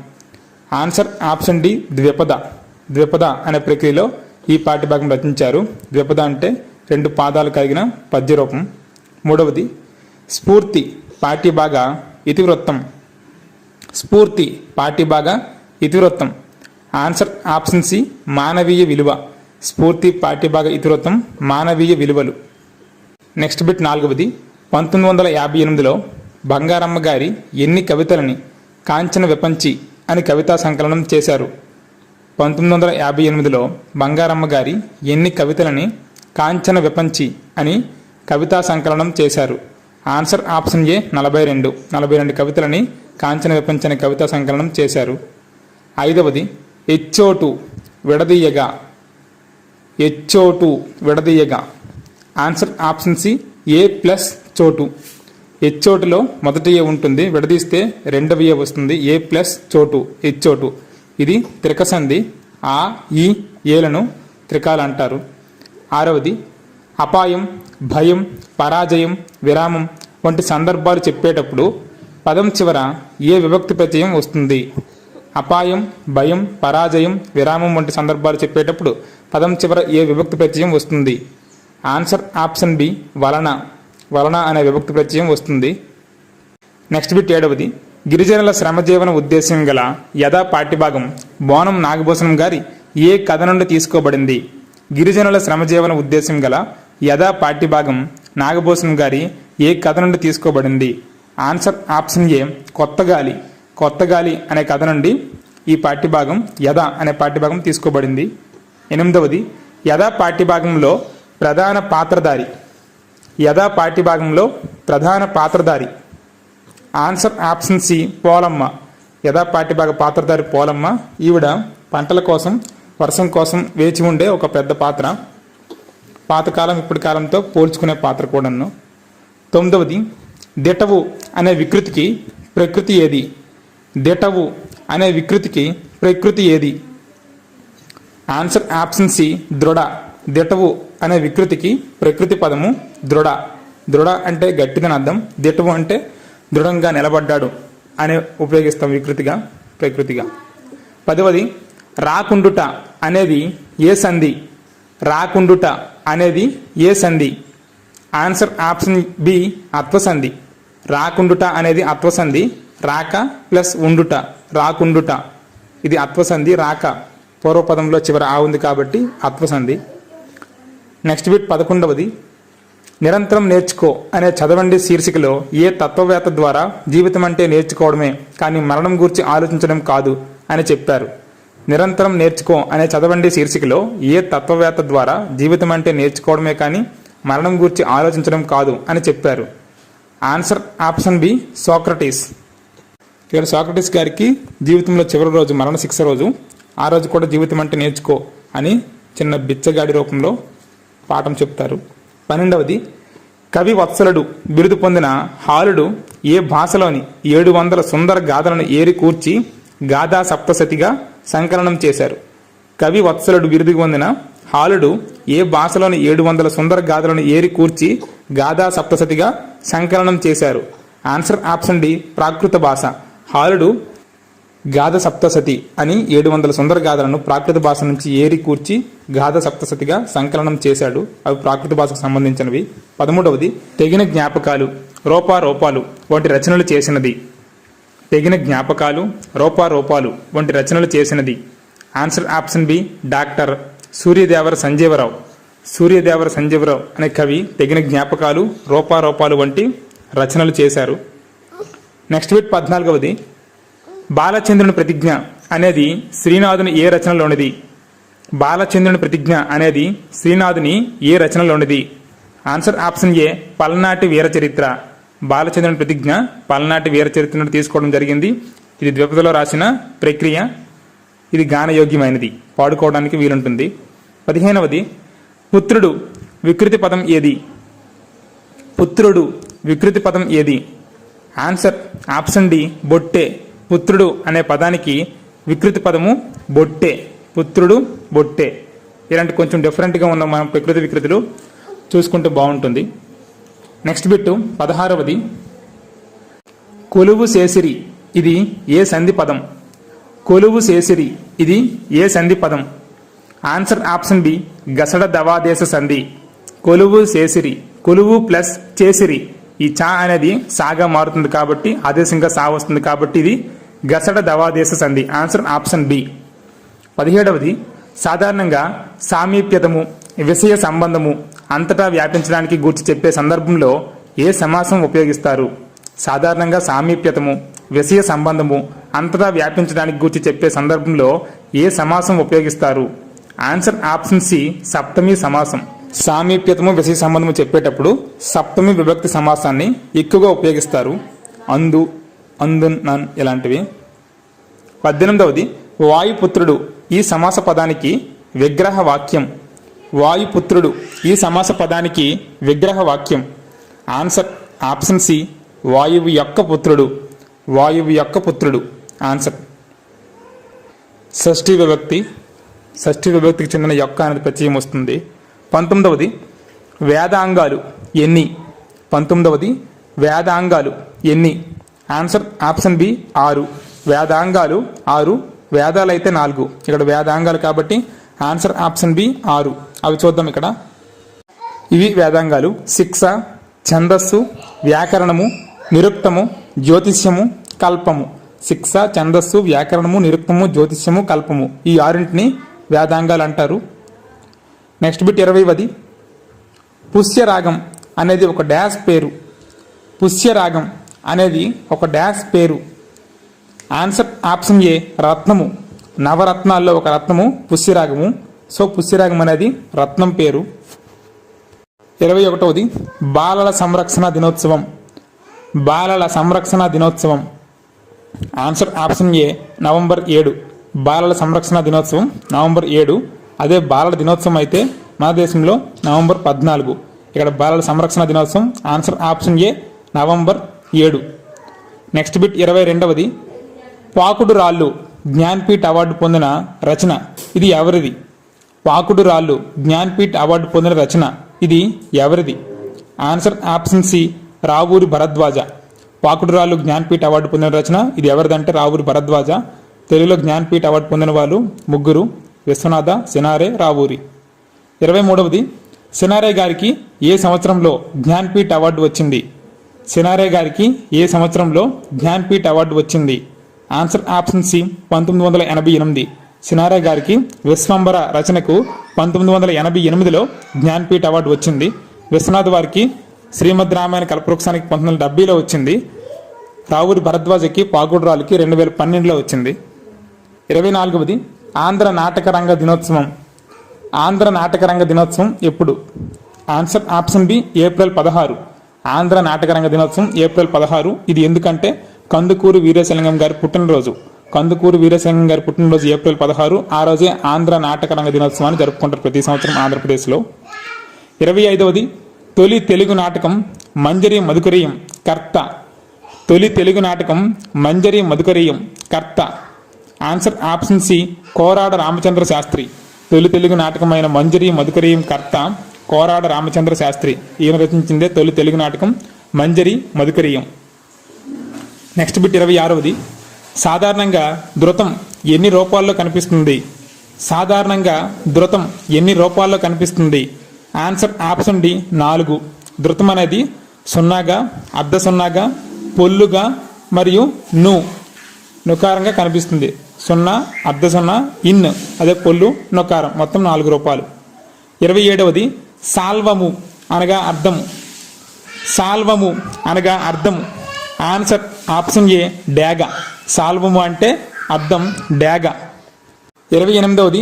ఆన్సర్ ఆప్షన్ డి ద్విపద. ద్విపద అనే ప్రక్రియలో ఈ పాఠ్యభాగం రచించారు. ద్విపద అంటే 2 పాదాలు కలిగిన పద్య రూపం. మూడవది స్ఫూర్తి పాఠ్యభాగ ఇతివృత్తం. స్ఫూర్తి పాఠ్యభాగ ఇతివృత్తం. ఆన్సర్ ఆప్షన్ సి మానవీయ విలువ. స్ఫూర్తి పాఠ్యభాగ ఇతివృత్తం మానవీయ విలువలు. నెక్స్ట్ బిట్ 4వది 1958లో బంగారమ్మ గారి ఎన్ని కవితలని కాంచన విపంచి అని కవితా సంకలనం చేశారు? 1958లో బంగారమ్మ గారి ఎన్ని కవితలని కాంచన విపంచి అని కవితా సంకలనం చేశారు? ఆన్సర్ ఆప్షన్ ఏ 42 కవితలని కాంచన విపంచి అనే కవితా సంకలనం చేశారు. 5వది ఎచ్చోటు విడదీయగా. ఎచ్చోటు విడదీయగా. ఆన్సర్ ఆప్షన్ సి ఏ ప్లస్ చోటు. ఎచ్చోటులో మొదటి ఏ ఉంటుంది, విడదీస్తే రెండవ ఏ వస్తుంది. ఏ ప్లస్ చోటు ఎచ్చోటు. ఇది త్రికసంధి. ఆ ఈ ఏలను త్రికాలు అంటారు. 6వది అపాయం, భయం, పరాజయం, విరామం వంటి సందర్భాలు చెప్పేటప్పుడు పదం చివర ఏ విభక్తి ప్రత్యయం వస్తుంది? అపాయం, భయం, పరాజయం, విరామం వంటి సందర్భాలు చెప్పేటప్పుడు పదం చివర ఏ విభక్తి ప్రత్యయం వస్తుంది? ఆన్సర్ ఆప్షన్ బి వలన. వలన అనే విభక్తి ప్రత్యయం వస్తుంది. నెక్స్ట్ బిట్ 7వది గిరిజనుల శ్రమజీవన ఉద్దేశ్యం గల యథా పాఠ్యభాగం బోనం నాగభూషణం గారి ఏ కథ నుండి తీసుకోబడింది? గిరిజనుల శ్రమజీవన ఉద్దేశ్యం గల యథా పాఠ్యభాగం నాగభూషణం గారి ఏ కథ నుండి తీసుకోబడింది? ఆన్సర్ ఆప్షన్ ఏ కొత్తగాలి. కొత్తగాలి అనే కథ నుండి ఈ పాఠ్యభాగం యథ అనే పాఠ్యభాగం తీసుకోబడింది. 8వది యథా పాఠ్యభాగంలో ప్రధాన పాత్రధారి. యథా పాఠ్యభాగంలో ప్రధాన పాత్రధారి. Answer option C Polamma. యథా పాఠ్యభాగ పాత్రధారి పోలమ్మ. ఈవిడ పంటల కోసం, వర్షం కోసం వేచి ఉండే ఒక పెద్ద పాత్ర. పాతకాలం ఇప్పటి కాలంతో పోల్చుకునే పాత్ర కూడాను. 9వది దిటవు అనే వికృతికి ప్రకృతి ఏది? దిటవు అనే వికృతికి ప్రకృతి ఏది? ఆన్సర్ ఆప్షన్ సి దృఢ. దిటవు అనే వికృతికి ప్రకృతి పదము దృఢ. దృఢ అంటే గట్టిదని అర్థం. దిటవు అంటే దృఢంగా నిలబడ్డాడు అని ఉపయోగిస్తాం వికృతిగా, ప్రకృతిగా. 10వది రాకుండుట అనేది ఏ సంధి? రాకుండుట అనేది ఏ సంధి? ఆన్సర్ ఆప్షన్ బి అత్వసంధి. రాకుండుట అనేది అత్వసంధి. రాక ప్లస్ ఉండుట, రాకుండుట. ఇది అత్వసంధి. రాక పూర్వపదంలో చివర ఆ ఉంది కాబట్టి అత్వసంధి. నెక్స్ట్ బిట్ 11వది నిరంతరం నేర్చుకో అనే చదవండి శీర్షికలో ఏ తత్వవేత్త ద్వారా జీవితం అంటే నేర్చుకోవడమే కానీ మరణం గురించి ఆలోచించడం కాదు అని చెప్పారు? నిరంతరం నేర్చుకో అనే చదవండి శీర్షికలో ఏ తత్వవేత్త ద్వారా జీవితం అంటే నేర్చుకోవడమే కానీ మరణం గురించి ఆలోచించడం కాదు అని చెప్పారు? Answer option B Socrates. ఇక్కడ సోక్రటీస్ గారికి జీవితంలో చివరి రోజు మరణశిక్ష రోజు. ఆ రోజు కూడా జీవితం అంటే నేర్చుకో అని చిన్న బిచ్చగాడి రూపంలో పాఠం చెప్తారు. 12వది కవి వత్సలుడు బిరుదు పొందిన హాలుడు ఏ భాషలోని 700 సుందర గాథలను ఏరి కూర్చి గాథా సప్తశతిగా సంకలనం చేశారు? కవి వత్సలుడు బిరుదు పొందిన హాలుడు ఏ భాషలోని 700 సుందర గాథలను ఏరి కూర్చి గాథా సప్తశతిగా సంకలనం చేశారు? ఆన్సర్ ఆప్షన్ డి ప్రాకృత భాష. హాలుడు గాథ సప్తశతి అని 700 సుందర గాథలను ప్రాకృత భాష నుంచి ఏరి కూర్చి గాథ సప్తశతిగా సంకలనం చేశాడు. అవి ప్రాకృత భాషకు సంబంధించినవి. 13వది తెగిన జ్ఞాపకాలు, రూపారూపాలు వంటి రచనలు చేసినది. తెగిన జ్ఞాపకాలు, రూపారూపాలు వంటి రచనలు చేసినది. Answer option B doctor Suryadevara Sanjeevarao. Suryadevara Sanjeevarao అనే కవి తెగిన జ్ఞాపకాలు, రూపారూపాలు వంటి రచనలు చేశారు. నెక్స్ట్ బిట్ 14వది బాలచంద్రుని ప్రతిజ్ఞ అనేది శ్రీనాథుని ఏ రచనలోనిది? బాలచంద్రుని ప్రతిజ్ఞ అనేది శ్రీనాథుని ఏ రచనలోనిది? ఆన్సర్ ఆప్షన్ ఏ పల్నాటి వీరచరిత్ర. బాలచంద్రుని ప్రతిజ్ఞ పల్నాటి వీరచరిత్ర నుండి తీసుకోవడం జరిగింది. ఇది ద్విపదలో రాసిన ప్రక్రియ. ఇది గానయోగ్యమైనది, పాడుకోవడానికి వీలుంటుంది. 15వది పుత్రుడు వికృతి పదం ఏది? పుత్రుడు వికృతి పదం ఏది? ఆన్సర్ ఆప్షన్ డి బొట్టె. పుత్రుడు అనే పదానికి వికృతి పదము బొట్టె. పుత్రుడు, బొట్టె. ఇలాంటి కొంచెం డిఫరెంట్గా ఉన్న మనం ప్రకృతి వికృతులు చూసుకుంటే బాగుంటుంది. నెక్స్ట్ బిట్ 16వది కొలువు చేసిరి ఇది ఏ సంధి పదం? కొలువు చేసిరి ఇది ఏ సంధి పదం? ఆన్సర్ ఆప్షన్ బి గసడ దవాదేశ సంధి. కొలువు చేసిరి, కొలువు ప్లస్ చేసిరి, ఈ చా అనేది సాగా మారుతుంది కాబట్టి ఆదేశంగా సా వస్తుంది కాబట్టి ఇది గసడ దవాదేశ సంధి. Answer option B. 17వది సాధారణంగా సామీప్యతము, విషయ సంబంధము అంతటా వ్యాపించడానికి గూర్చి చెప్పే సందర్భంలో ఏ సమాసం ఉపయోగిస్తారు? సాధారణంగా సామీప్యతము, విషయ సంబంధము అంతటా వ్యాపించడానికి గూర్చి చెప్పే సందర్భంలో ఏ సమాసం ఉపయోగిస్తారు? ఆన్సర్ ఆప్షన్ సి సప్తమి సమాసం. సామీప్యతము, విషయ సంబంధము చెప్పేటప్పుడు సప్తమి విభక్తి సమాసాన్ని ఎక్కువగా ఉపయోగిస్తారు. అందు, అందున్, నన్ ఇలాంటివి. 18వది వాయుపుత్రుడు ఈ సమాస పదానికి విగ్రహ వాక్యం. వాయుపుత్రుడు ఈ సమాస పదానికి విగ్రహ వాక్యం. ఆన్సర్ ఆప్షన్ సి వాయువు యొక్క పుత్రుడు. వాయువు యొక్క పుత్రుడు ఆన్సర్. షష్ఠీ విభక్తి, షష్ఠీ విభక్తికి చెందిన యొక్క అనేది ప్రత్యయం వస్తుంది. 19వది వేదాంగాలు ఎన్ని? 19వది వేదాంగాలు ఎన్ని? Answer option B 6. వేదాంగాలు 6, వేదాలు అయితే 4. ఇక్కడ వేదాంగాలు కాబట్టి ఆన్సర్ ఆప్షన్ బి 6. అవి చూద్దాం ఇక్కడ. ఇవి వేదాంగాలు: శిక్ష, ఛందస్సు, వ్యాకరణము, నిరుక్తము, జ్యోతిష్యము, కల్పము. శిక్ష, ఛందస్సు, వ్యాకరణము, నిరుక్తము, జ్యోతిష్యము, కల్పము ఈ 6ంటిని వేదాంగాలు అంటారు. నెక్స్ట్ బిట్ 20వది పుష్యరాగం అనేది ఒక డాష్ పేరు. పుష్యరాగం అనేది ఒక డాష్ పేరు. ఆన్సర్ ఆప్షన్ ఏ రత్నము. నవరత్నాల్లో ఒక రత్నము పుష్యరాగము. సో పుష్యరాగం అనేది రత్నం పేరు. 21వది బాలల సంరక్షణ దినోత్సవం. బాలల సంరక్షణ దినోత్సవం. Answer option A November 7. బాలల సంరక్షణ దినోత్సవం నవంబర్ 7. అదే బాలల దినోత్సవం అయితే మన దేశంలో నవంబర్ 14. ఇక్కడ బాలల సంరక్షణ దినోత్సవం answer option A November 7. Next bit 22వది పాకుడు రాళ్ళు జ్ఞాన్పీఠ్ అవార్డు పొందిన రచన. ఇది ఎవరిది? పాకుడు రాళ్ళు జ్ఞాన్పీఠ్ అవార్డు పొందిన రచన ఇది ఎవరిది? Answer option C Ravuri Bharadwaja. Pakudu Rallu Jnanpith award పొందిన రచన ఇది ఎవరిదంటే రావూరి భరద్వాజ. తెలుగులో జ్ఞాన్పీఠ్ అవార్డు పొందిన వాళ్ళు 3: విశ్వనాథ, సినారే, రావూరి. 23వది సినారే గారికి ఏ సంవత్సరంలో జ్ఞాన్పీఠ్ అవార్డు వచ్చింది? సినారే గారికి ఏ సంవత్సరంలో జ్ఞాన్పీఠ్ అవార్డు వచ్చింది? Answer option C 1988. సినారే గారికి విశ్వంబర రచనకు 1988లో జ్ఞాన్పీఠ్ అవార్డు వచ్చింది. విశ్వనాథ్ వారికి శ్రీమద్ రామాయణ కల్పవృక్షానికి 1970లో వచ్చింది. రావూరి భరద్వాజకి పాకుడురాళ్ళకి 2012లో వచ్చింది. 24వది ఆంధ్ర నాటక రంగ దినోత్సవం. ఆంధ్ర నాటక రంగ దినోత్సవం ఎప్పుడు? Answer option B April 16. Andhra నాటక రంగ దినోత్సవం ఏప్రిల్ 16. ఇది ఎందుకంటే కందుకూరు వీరేశలింగం గారి పుట్టినరోజు. కందుకూరు వీరేశలింగం గారి పుట్టినరోజు ఏప్రిల్ 16. ఆ రోజే ఆంధ్ర నాటక రంగ దినోత్సవాన్ని జరుపుకుంటారు ప్రతి సంవత్సరం ఆంధ్రప్రదేశ్లో. 25వది తొలి తెలుగు నాటకం మంజరి మధుకరీయం కర్త. తొలి తెలుగు నాటకం మంజరి మధుకరీయం కర్త. Answer option C Korada Ramachandra Shastri. తొలి తెలుగు నాటకమైన మంజరి మధుకరీయం కర్త కోరాడ రామచంద్ర శాస్త్రి. ఈయన రచించిందే తొలి తెలుగు నాటకం మంజరి మధుకరీయం. నెక్స్ట్ బిట్ 26వది సాధారణంగా ధృతం ఎన్ని రూపాల్లో కనిపిస్తుంది? సాధారణంగా ధృతం ఎన్ని రూపాల్లో కనిపిస్తుంది? Answer option D 4. ధృతం అనేది సున్నాగా, అర్ధ సున్నాగా, పొల్లుగా మరియు నుకారంగా కనిపిస్తుంది. సున్నా, అర్ధ సున్నా, ఇన్ అదే పొల్లు, నొకారం మొత్తం 4 రూపాలు. 27వది సాల్వము అనగా అర్థము. సాల్వము అనగా అర్థము. ఆన్సర్ ఆప్షన్ ఏ డాగ. సాల్వము అంటే అర్థం, డాగ. 28వది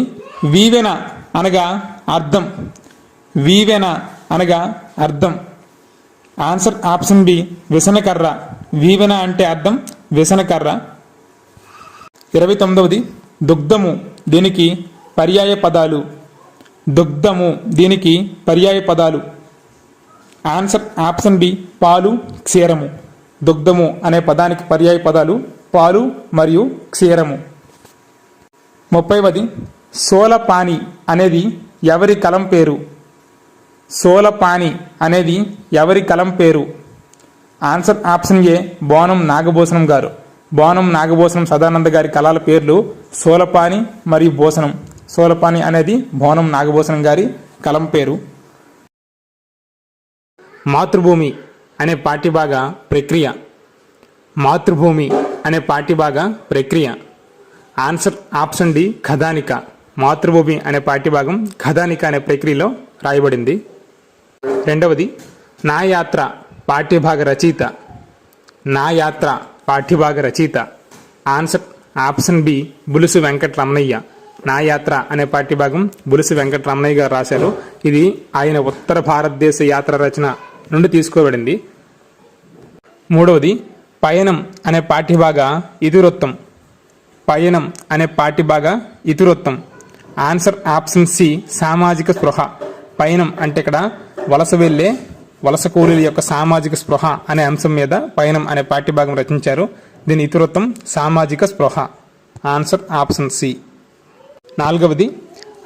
వీవెన అనగా అర్థం. వీవెన అనగా అర్థం. ఆన్సర్ ఆప్షన్ బి విసనకర్ర. వీవెన అంటే అర్థం విసనకర్ర. 29వది దుగ్ధము దీనికి పర్యాయ పదాలు. దుగ్ధము దీనికి పర్యాయ పదాలు. ఆన్సర్ ఆప్షన్ బి పాలు, క్షీరము. దుగ్ధము అనే పదానికి పర్యాయ పదాలు పాలు మరియు క్షీరము. 30వది సోలపాని అనేది ఎవరి కలం పేరు? సోలపాని అనేది ఎవరి కలం పేరు? ఆన్సర్ ఆప్షన్ ఏ బోనం నాగభూషణం గారు. బోనం నాగభూషణం సదానంద గారి కళల పేర్లు సోలపాని మరియు భూషణం. సోలపాని అనేది బోనం నాగభూషణం గారి కలం పేరు. మాతృభూమి అనే పాఠ్యభాగ ప్రక్రియ. మాతృభూమి అనే పాఠ్యభాగ ప్రక్రియ. ఆన్సర్ ఆప్షన్ డి కథానిక. మాతృభూమి అనే పాఠ్యభాగం కథానిక అనే ప్రక్రియలో రాయబడింది. రెండవది నా యాత్ర పాఠ్యభాగ రచయిత. నా యాత్ర పాఠ్యభాగ రచయిత. Answer option B Bulusu Venkataramanaiah. నా యాత్ర అనే పాఠ్యభాగం బులుసు వెంకటరమణయ్య గారు రాశారు. ఇది ఆయన ఉత్తర భారతదేశ యాత్ర రచన నుండి తీసుకోబడింది. మూడవది పయనం అనే పాఠ్యభాగ ఇతివృత్తం. పయనం అనే పాఠ్యభాగ ఇతివృత్తం. ఆన్సర్ ఆప్షన్ సి సామాజిక స్పృహ. పయనం అంటే ఇక్కడ వలస వెళ్ళే వలస కూలీల యొక్క సామాజిక స్పృహ అనే అంశం మీద పయనం అనే పాఠ్యభాగం రచించారు. దీని ఇతివృత్తం సామాజిక స్పృహ. Answer option C. నాలుగవది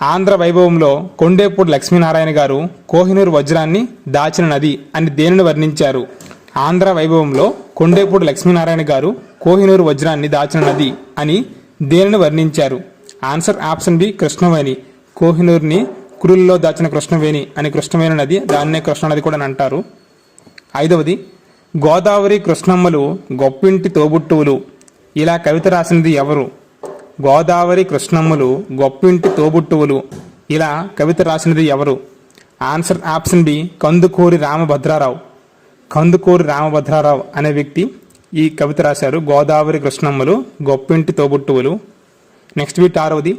ఆంధ్ర వైభవంలో కొండేపూడి లక్ష్మీనారాయణ గారు కోహినూరు వజ్రాన్ని దాచిన నది అని దేనిని వర్ణించారు? ఆంధ్ర వైభవంలో కొండేపూడి లక్ష్మీనారాయణ గారు కోహినూరు వజ్రాన్ని దాచిన నది అని దేనిని వర్ణించారు? Answer option B Krishnaveni. కోహినూరుని కురుల్లో దాచిన కృష్ణవేణి అని కృష్ణవేణి నది, దాన్నే కృష్ణానది కూడా అంటారు. ఐదవది గోదావరి కృష్ణమ్మలు గొప్పింటి తోబుట్టువులు. ఇలా కవిత రాసినది ఎవరు? గోదావరి కృష్ణమ్మలు గొప్పింటి తోబుట్టువులు. ఇలా కవిత రాసినది ఎవరు? Answer option B Kandukuri Ramabhadra Rao. Kandukuri Ramabhadra Rao అనే వ్యక్తి ఈ కవిత రాశారు. గోదావరి కృష్ణమ్మలు గొప్పింటి తోబుట్టువులు. నెక్స్ట్ బిట్ ఆరవది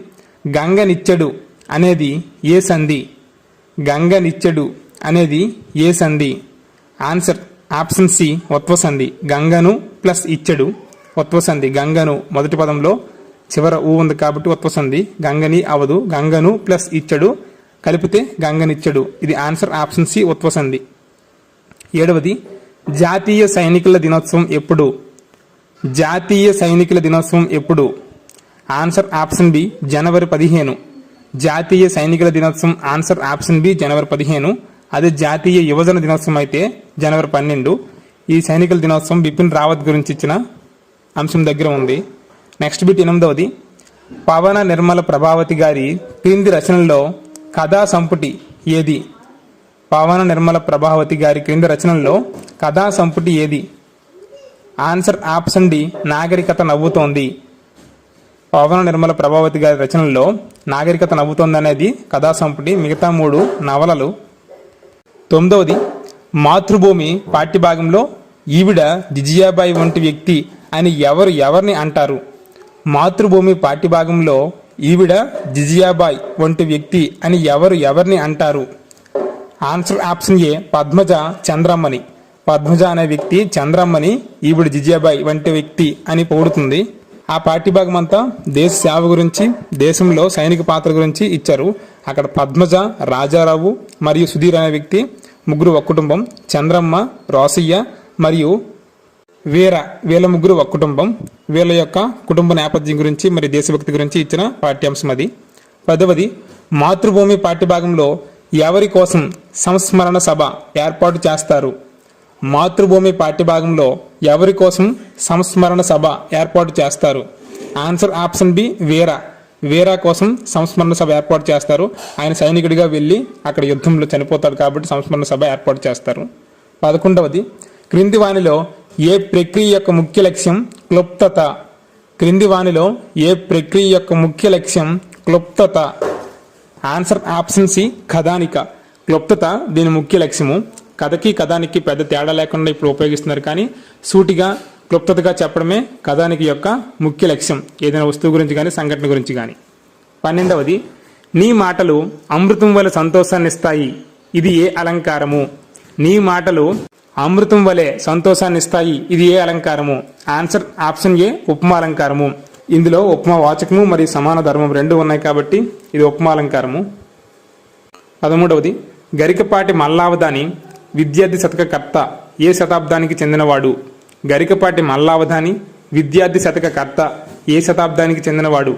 గంగనిచ్చెడు అనేది ఏ సంధి? గంగనిచ్చెడు అనేది ఏ సంధి? ఆన్సర్ ఆప్షన్ సి ఉత్వసంధి. గంగను ప్లస్ ఇచ్చెడు ఉత్వసంధి. గంగను మొదటి పదంలో చివర ఊ ఉంది కాబట్టి ఉత్వసంధి. గంగని అవదు. గంగను ప్లస్ ఇచ్చెడు కలిపితే గంగనిచ్చెడు. ఇది ఆన్సర్ ఆప్షన్ సి ఉత్వసంధి. ఏడవది జాతీయ సైనికుల దినోత్సవం ఎప్పుడు? జాతీయ సైనికుల దినోత్సవం ఎప్పుడు? ఆన్సర్ ఆప్షన్ బి జనవరి 15. జాతీయ సైనికుల దినోత్సవం ఆన్సర్ ఆప్షన్ బి జనవరి 15. అదే జాతీయ యువజన దినోత్సవం అయితే జనవరి 12. ఈ సైనికుల దినోత్సవం బిపిన్ రావత్ గురించి ఇచ్చిన అంశం దగ్గర ఉంది. నెక్స్ట్ బిట్ 8వది పవన నిర్మల ప్రభావతి గారి క్రింది రచనల్లో కథా సంపుటి ఏది? పవన నిర్మల ప్రభావతి గారి క్రింది రచనల్లో కథా సంపుటి ఏది? ఆన్సర్ ఆప్షన్ డి నాగరికత నవ్వుతోంది. పవన నిర్మల ప్రభావతి గారి రచనల్లో నాగరికత నవ్వుతోంది అనేది కథా సంపుటి. మిగతా 3 నవలలు. 9వది మాతృభూమి పాఠ్యభాగంలో ఈవిడ జిజియాబాయి వంటి వ్యక్తి అని ఎవరిని అంటారు? మాతృభూమి పాఠ్యభాగంలో ఈవిడ జిజియాబాయి వంటి వ్యక్తి అని ఎవరిని అంటారు? ఆన్సర్ ఆప్షన్ ఏ పద్మజ చంద్రమ్మని. పద్మజ అనే వ్యక్తి చంద్రమ్మని ఈవిడ జిజియాబాయి వంటి వ్యక్తి అని పొగుడుతుంది. ఆ పాఠ్యభాగం అంతా దేశ సేవ గురించి, దేశంలో సైనిక పాత్ర గురించి ఇచ్చారు. అక్కడ పద్మజ, రాజారావు మరియు సుధీర్ అనే వ్యక్తి ముగ్గురు ఒక కుటుంబం. చంద్రమ్మ, రోసయ్య మరియు వీళ్ళ ముగ్గురు ఒక కుటుంబం. వీళ్ళ యొక్క కుటుంబ నేపథ్యం గురించి మరి దేశభక్తి గురించి ఇచ్చిన పాఠ్యాంశం అది. 10వది మాతృభూమి పాఠ్యభాగంలో ఎవరి కోసం సంస్మరణ సభ ఏర్పాటు చేస్తారు? మాతృభూమి పాఠ్యభాగంలో ఎవరి కోసం సంస్మరణ సభ ఏర్పాటు చేస్తారు? ఆన్సర్ ఆప్షన్ బి వీరా కోసం సంస్మరణ సభ ఏర్పాటు చేస్తారు. ఆయన సైనికుడిగా వెళ్ళి అక్కడ యుద్ధంలో చనిపోతాడు కాబట్టి సంస్మరణ సభ ఏర్పాటు చేస్తారు. 11వది క్రింది వానిలో ఏ ప్రక్రియ యొక్క ముఖ్య లక్ష్యం క్లుప్తత? క్రింది వానిలో ఏ ప్రక్రియ యొక్క ముఖ్య లక్ష్యం క్లుప్తత? ఆన్సర్ ఆప్షన్ సి కథానిక. క్లుప్తత దీని ముఖ్య లక్ష్యము. కథకి కథానికి పెద్ద తేడా లేకుండా ఇప్పుడు ఉపయోగిస్తున్నారు, కానీ సూటిగా క్లుప్తతగా చెప్పడమే కథానికి యొక్క ముఖ్య లక్ష్యం, ఏదైనా వస్తువు గురించి కానీ సంఘటన గురించి కానీ. 12వది నీ మాటలు అమృతం వలె సంతోషాన్ని ఇస్తాయి, ఇది ఏ అలంకారము? నీ మాటలు అమృతం వలె సంతోషాన్ని ఇస్తాయి, ఇది ఏ అలంకారము? ఆన్సర్ ఆప్షన్ ఏ ఉపమా అలంకారము. ఇందులో ఉపమా వాచకము మరియు సమాన ధర్మం 2 ఉన్నాయి కాబట్టి ఇది ఉపమా అలంకారము. 13వది గరికపాటి మల్లావధాని విద్యార్థి శతక కర్త ఏ శతాబ్దానికి చెందినవాడు? గరికపాటి మల్లావధాని విద్యార్థి శతక కర్త ఏ శతాబ్దానికి చెందినవాడు?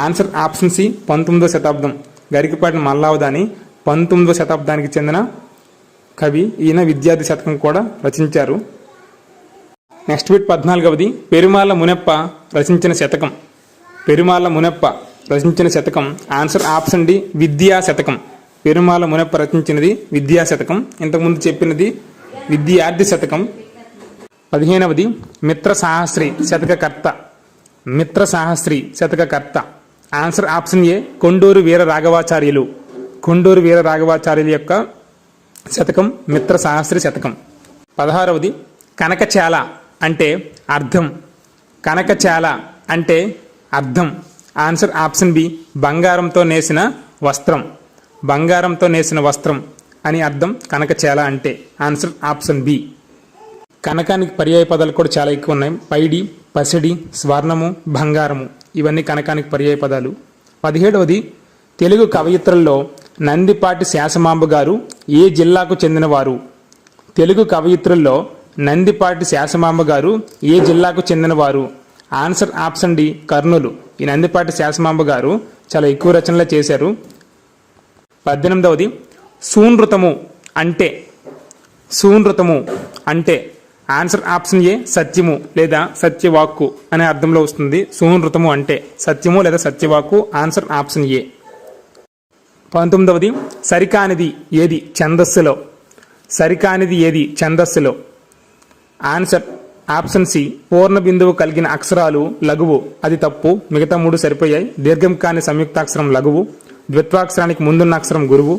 ఆన్సర్ ఆప్షన్ సి 19వ శతాబ్దం. గరికపాటి మల్లావధాని 19వ శతాబ్దానికి చెందిన కవి. ఈయన విద్యార్థి శతకం కూడా రచించారు. నెక్స్ట్ బిట్ 14వది పెరుమాళ్ళ మునప్ప రచించిన శతకం. పెరుమాళ్ళ మునప్ప రచించిన శతకం. ఆన్సర్ ఆప్షన్ డి విద్యా శతకం. పెరుమాళ్ళ మునప్ప రచించినది విద్యా శతకం. ఇంతకుముందు చెప్పినది విద్యార్థి శతకం. 15వది మిత్ర సాహస్రి శతకకర్త. మిత్ర సాహస్రి శతకకర్త. ఆన్సర్ ఆప్షన్ ఏ కొండూరు వీర రాఘవాచార్యులు. కొండూరు వీర రాఘవాచార్యుల యొక్క శతకం మిత్ర సాహస్రి శతకం. 16వది కనకచాల అంటే అర్థం. కనకచాల అంటే అర్థం. ఆన్సర్ ఆప్షన్ బి బంగారంతో నేసిన వస్త్రం. బంగారంతో నేసిన వస్త్రం అని అర్థం కనకచాల అంటే. Answer option B. కనకానికి పర్యాయ పదాలు కూడా చాలా ఎక్కువ ఉన్నాయి. పైడి, పసిడి, స్వర్ణము, బంగారము ఇవన్నీ కనకానికి పర్యాయ పదాలు. 17వది తెలుగు కవయిత్రుల్లో నందిపాటి శాసమాంబ గారు ఏ జిల్లాకు చెందినవారు? తెలుగు కవయిత్రుల్లో నందిపాటి శాసమాంబ గారు ఏ జిల్లాకు చెందినవారు? Answer option D Kurnool. ఈ నందిపాటి శాసమాంబ గారు చాలా ఎక్కువ రచనలు చేశారు. 18వది సూనృతము అంటే. సూనృతము అంటే ఆన్సర్ ఆప్షన్ ఏ సత్యము లేదా సత్యవాక్కు అనే అర్థంలో వస్తుంది. సూనృతము అంటే సత్యము లేదా సత్యవాక్కు. ఆన్సర్ ఆప్షన్ ఏ. 19వది సరికానిది ఏది ఛందస్సులో? సరికానిది ఏది ఛందస్సులో? ఆన్సర్ ఆప్షన్ సి పూర్ణ బిందువు కలిగిన అక్షరాలు లఘువు. అది తప్పు. మిగతా 3 సరిపోయాయి. దీర్ఘం కాని సంయుక్తాక్షరం లఘువు. ద్విత్వాక్షరానికి ముందున్న అక్షరం గురువు.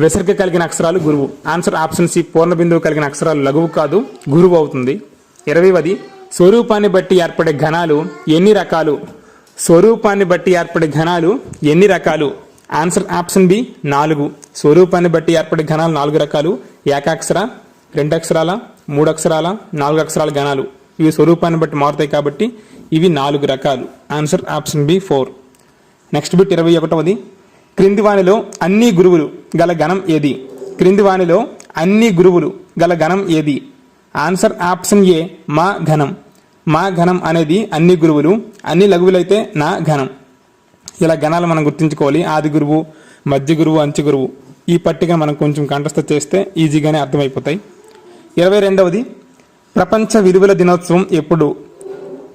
విసర్గ కలిగిన అక్షరాలు గురువు. ఆన్సర్ ఆప్షన్ సి పూర్ణ బిందువు కలిగిన అక్షరాలు లఘువు కాదు, గురువు అవుతుంది. 20వది స్వరూపాన్ని బట్టి ఏర్పడే ఘనాలు ఎన్ని రకాలు? స్వరూపాన్ని బట్టి ఏర్పడే ఘనాలు ఎన్ని రకాలు? Answer option B 4. స్వరూపాన్ని బట్టి ఏర్పడే ఘనాలు 4 రకాలు. ఏకాక్షర, 2 అక్షరాల, 3 అక్షరాల, 4 అక్షరాల ఘనాలు. ఇవి స్వరూపాన్ని బట్టి మారుతాయి కాబట్టి ఇవి 4 రకాలు. Answer option B 4. Next bit 21వది క్రింది వానిలో అన్ని గురువులు గల గణం ఏది? క్రింది వానిలో అన్ని గురువులు గల గణం ఏది? ఆన్సర్ ఆప్షన్ ఏ మా ఘనం. మా ఘనం అనేది అన్ని గురువులు. అన్ని లఘువులైతే నా ఘనం. ఇలా గణాలు మనం గుర్తుంచుకోవాలి. ఆది గురువు, మధ్య గురువు, అంచె గురువు. ఈ పట్టిక మనం కొంచెం కంఠస్థ చేస్తే ఈజీగానే అర్థమైపోతాయి. 22వది ప్రపంచ విలువల దినోత్సవం ఎప్పుడు?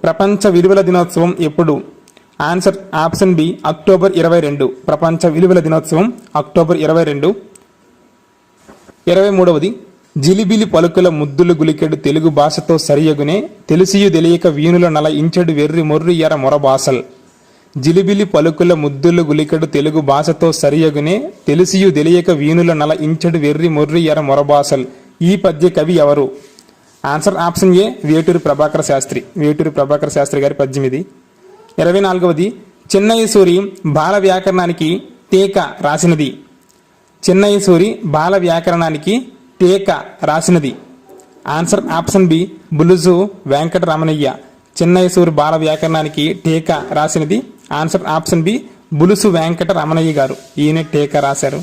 ప్రపంచ విలువల దినోత్సవం ఎప్పుడు? Answer option B October 22. ప్రపంచ విలువల దినోత్సవం అక్టోబర్ 22. 23వది జిలిబిలి పలుకుల ముద్దులు గులికెడు తెలుగు భాషతో సరియగునే తెలిసియు తెలియక వీణుల నల ఇంచెడు వెర్రి మొర్రి ఎర మొరబాసల్. జిలిబిలి పలుకుల ముద్దులు గులికెడు తెలుగు భాషతో సరియగునే తెలిసియు తెలియక వీణుల నల ఇంచెడు వెర్రి మొర్రి ఎర మొరబాసల్. ఈ పద్య కవి ఎవరు? Answer option A Veturi Prabhakara Sastri. Veturi Prabhakara Sastri గారి పద్యం ఇది. 24వది చిన్నయసూరి బాల వ్యాకరణానికి టీక రాసినది. చిన్నయసూరి బాల వ్యాకరణానికి టీక రాసినది. Answer option B Bulusu Venkataramanayya. Chinnaya Suri బాల వ్యాకరణానికి టీక రాసినది answer option B Bulusu Venkataramanayya గారు. ఈయన టీక రాశారు.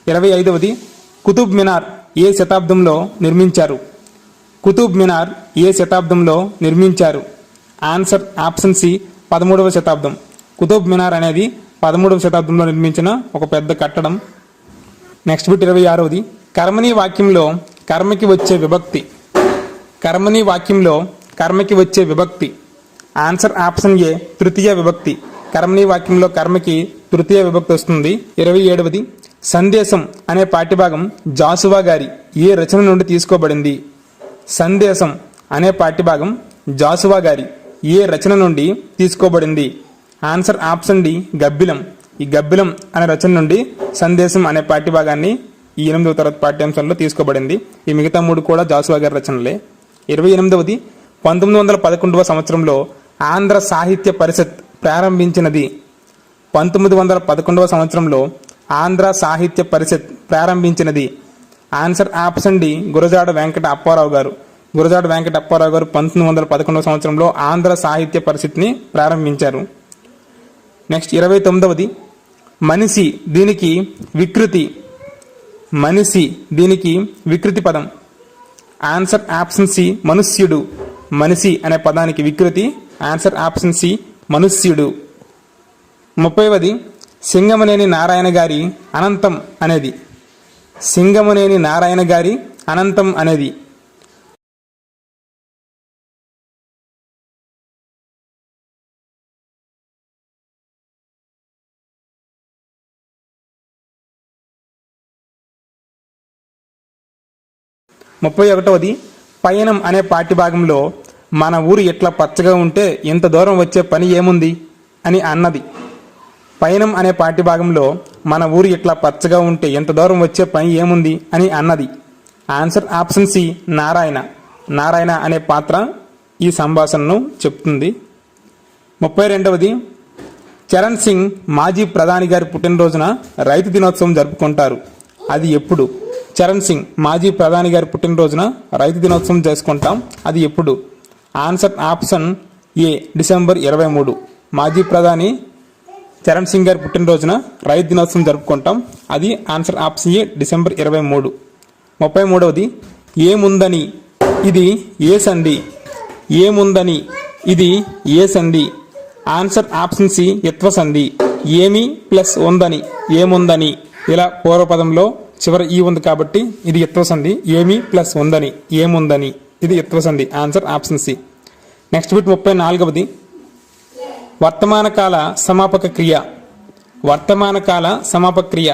25వది కుతుబ్ మినార్ ఏ శతాబ్దంలో నిర్మించారు? కుతుబ్ మినార్ ఏ శతాబ్దంలో నిర్మించారు? ఆన్సర్ ఆప్షన్ సి 13వ శతాబ్దం. కుతుబ్ మినార్ అనేది 13వ శతాబ్దంలో నిర్మించిన ఒక పెద్ద కట్టడం. నెక్స్ట్ బిట్ 26వది కర్మణి వాక్యంలో కర్మకి వచ్చే విభక్తి. కర్మణి వాక్యంలో కర్మకి వచ్చే విభక్తి. ఆన్సర్ ఆప్షన్ ఏ తృతీయ విభక్తి. కర్మణి వాక్యంలో కర్మకి తృతీయ విభక్తి వస్తుంది. 27వది సందేశం అనే పాఠ్యభాగం జాసువా గారి ఏ రచన నుండి తీసుకోబడింది? సందేశం అనే పాఠ్యభాగం జాసువా గారి ఏ రచన నుండి తీసుకోబడింది? ఆన్సర్ ఆప్షన్ డి గబ్బిలం. ఈ గబ్బిలం అనే రచన నుండి సందేశం అనే పాఠ్యభాగాన్ని ఈ 8వ తరగతి పాఠ్యాంశంలో తీసుకోబడింది. ఈ మిగతా 3 కూడా జాసువా గారి రచనలే. 28వది 1911వ సంవత్సరంలో ఆంధ్ర సాహిత్య పరిషత్ ప్రారంభించినది. 1911వ సంవత్సరంలో ఆంధ్ర సాహిత్య పరిషత్ ప్రారంభించినది. Answer option D Gurajada Venkata Appa Rao గారు. గురజాడ వెంకట అప్పారావు గారు 1911వ సంవత్సరంలో ఆంధ్ర సాహిత్య పరిషత్ని ప్రారంభించారు. నెక్స్ట్ 29వది మనిషి దీనికి వికృతి. మనిషి దీనికి వికృతి పదం. ఆన్సర్ ఆప్షన్ సి మనుష్యుడు. మనిషి అనే పదానికి వికృతి. ఆన్సర్ ఆప్షన్ సి మనుష్యుడు. 30వది సింగమనేని నారాయణ గారి అనంతం అనేది. సింగమనేని నారాయణ గారి అనంతం అనేది 31వది పయనం అనే పాఠ్యభాగంలో మన ఊరు ఎట్లా పచ్చగా ఉంటే ఇంత దూరం వచ్చే పని ఏముంది అని అన్నది. పయనం అనే పాఠ్యభాగంలో మన ఊరు ఇట్లా పచ్చగా ఉంటే ఎంత దూరం వచ్చే పని ఏముంది అని అన్నది. Answer option C Narayana. Narayana అనే పాత్ర ఈ సంభాషణను చెప్తుంది. 32వది చరణ్ సింగ్ మాజీ ప్రధాని గారి పుట్టినరోజున రైతు దినోత్సవం జరుపుకుంటారు. అది ఎప్పుడు? చరణ్ సింగ్ మాజీ ప్రధాని గారి పుట్టినరోజున రైతు దినోత్సవం చేసుకుంటాం. అది ఎప్పుడు? ఆన్సర్ ఆప్షన్ ఏ డిసెంబర్ 23. మాజీ ప్రధాని చరణ్ సింగ్ గారి పుట్టినరోజున రైతు దినోత్సవం జరుపుకుంటాం. అది ఆన్సర్ ఆప్షన్ ఏ డిసెంబర్ 23. 33వది ఏముందని ఇది ఏ సంధి? ఏముందని ఇది ఏ సంధి? ఆన్సర్ ఆప్షన్ సి యత్వ సంధి. ఏమి ప్లస్ ఉందని ఏముందని, ఇలా పూర్వపదంలో చివరి ఈ ఉంది కాబట్టి ఇది యత్వ సంధి. ఏమి ప్లస్ ఉందని ఏముందని, ఇది యత్వ సంధి. Answer option C. Next bit 34వది వర్తమాన కాల సమాపక క్రియ. వర్తమాన కాల సమాపక క్రియ.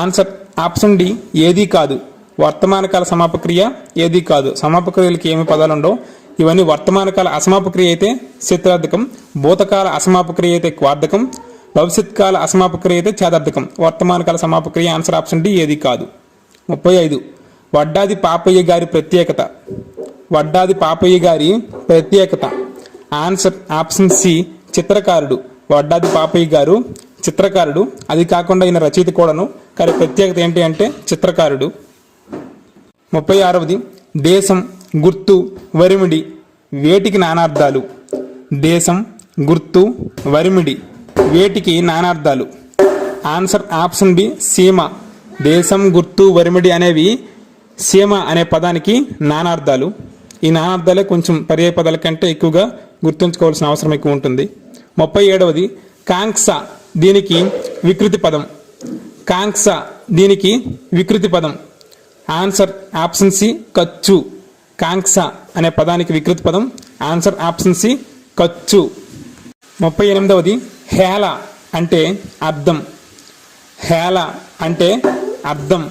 ఆన్సర్ ఆప్షన్ డి ఏదీ కాదు. వర్తమాన కాల సమాపక క్రియ ఏదీ కాదు. సమాపక క్రియలకి ఏమి పదాలు ఉండవు. ఇవన్నీ వర్తమాన కాల అసమాపక క్రియ అయితే శత్రార్థకం, భూతకాల అసమాపక క్రియ అయితే క్వార్థకం, భవిష్యత్ కాల అసమాపక క్రియ అయితే ఛాదార్థకం. వర్తమాన కాల సమాపక క్రియ ఆన్సర్ ఆప్షన్ డి ఏది కాదు. 35 వడ్డాది పాపయ్య గారి ప్రత్యేకత. వడ్డాది పాపయ్య గారి ప్రత్యేకత. ఆన్సర్ ఆప్షన్ సి చిత్రకారుడు. వడ్డాది పాపయ్య గారు చిత్రకారుడు. అది కాకుండా ఈయన రచయిత కూడాను. కానీ ప్రత్యేకత ఏంటి అంటే చిత్రకారుడు. 36వది దేశం, గుర్తు, వరిమిడి వేటికి నానార్థాలు? దేశం, గుర్తు, వరిమిడి వేటికి నానార్థాలు? ఆన్సర్ ఆప్షన్ బి సీమ. దేశం, గుర్తు, వరిమిడి అనేవి సీమ అనే పదానికి నానార్థాలు. ఈ నానార్థాలే కొంచెం పర్యాయ పదాల కంటే ఎక్కువగా గుర్తుంచుకోవాల్సిన అవసరం ఎక్కువ ఉంటుంది. 37వది కాంక్ష దీనికి వికృతి పదం. కాంక్ష దీనికి వికృతి పదం. ఆన్సర్ ఆప్షన్ సి ఖర్చు. కాంక్ష అనే పదానికి వికృతి పదం. ఆన్సర్ ఆప్షన్ సి ఖర్చు. 38వది హేళ అంటే అర్థం. హేళ అంటే అర్థం.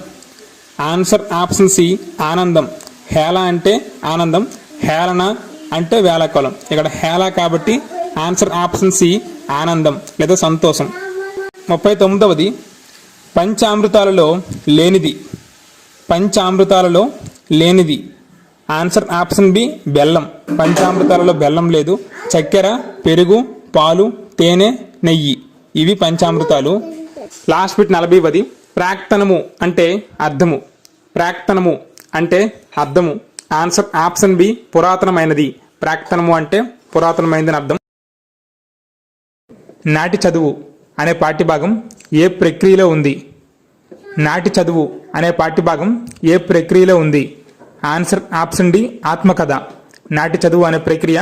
ఆన్సర్ ఆప్షన్ సి ఆనందం. హేళ అంటే ఆనందం, హేళన అంటే వేళాకోళం. ఇక్కడ హేళ కాబట్టి ఆన్సర్ ఆప్షన్ సి ఆనందం లేదా సంతోషం. 39వది పంచామృతాలలో లేనిది. పంచామృతాలలో లేనిది. ఆన్సర్ ఆప్షన్ బి బెల్లం. పంచామృతాలలో బెల్లం లేదు. చక్కెర, పెరుగు, పాలు, తేనె, నెయ్యి ఇవి పంచామృతాలు. లాస్ట్ బిట్ 40వది ప్రాక్తనము అంటే అర్థము. ప్రాక్తనము అంటే అర్థము. ఆన్సర్ ఆప్షన్ బి పురాతనమైనది. ప్రాక్తనము అంటే పురాతనమైనదని అర్థం. నాటి చదువు అనే పాఠ్యభాగం ఏ ప్రక్రియలో ఉంది? నాటి చదువు అనే పాఠ్యభాగం ఏ ప్రక్రియలో ఉంది? ఆన్సర్ ఆప్షన్ డి ఆత్మకథ. నాటి చదువు అనే ప్రక్రియ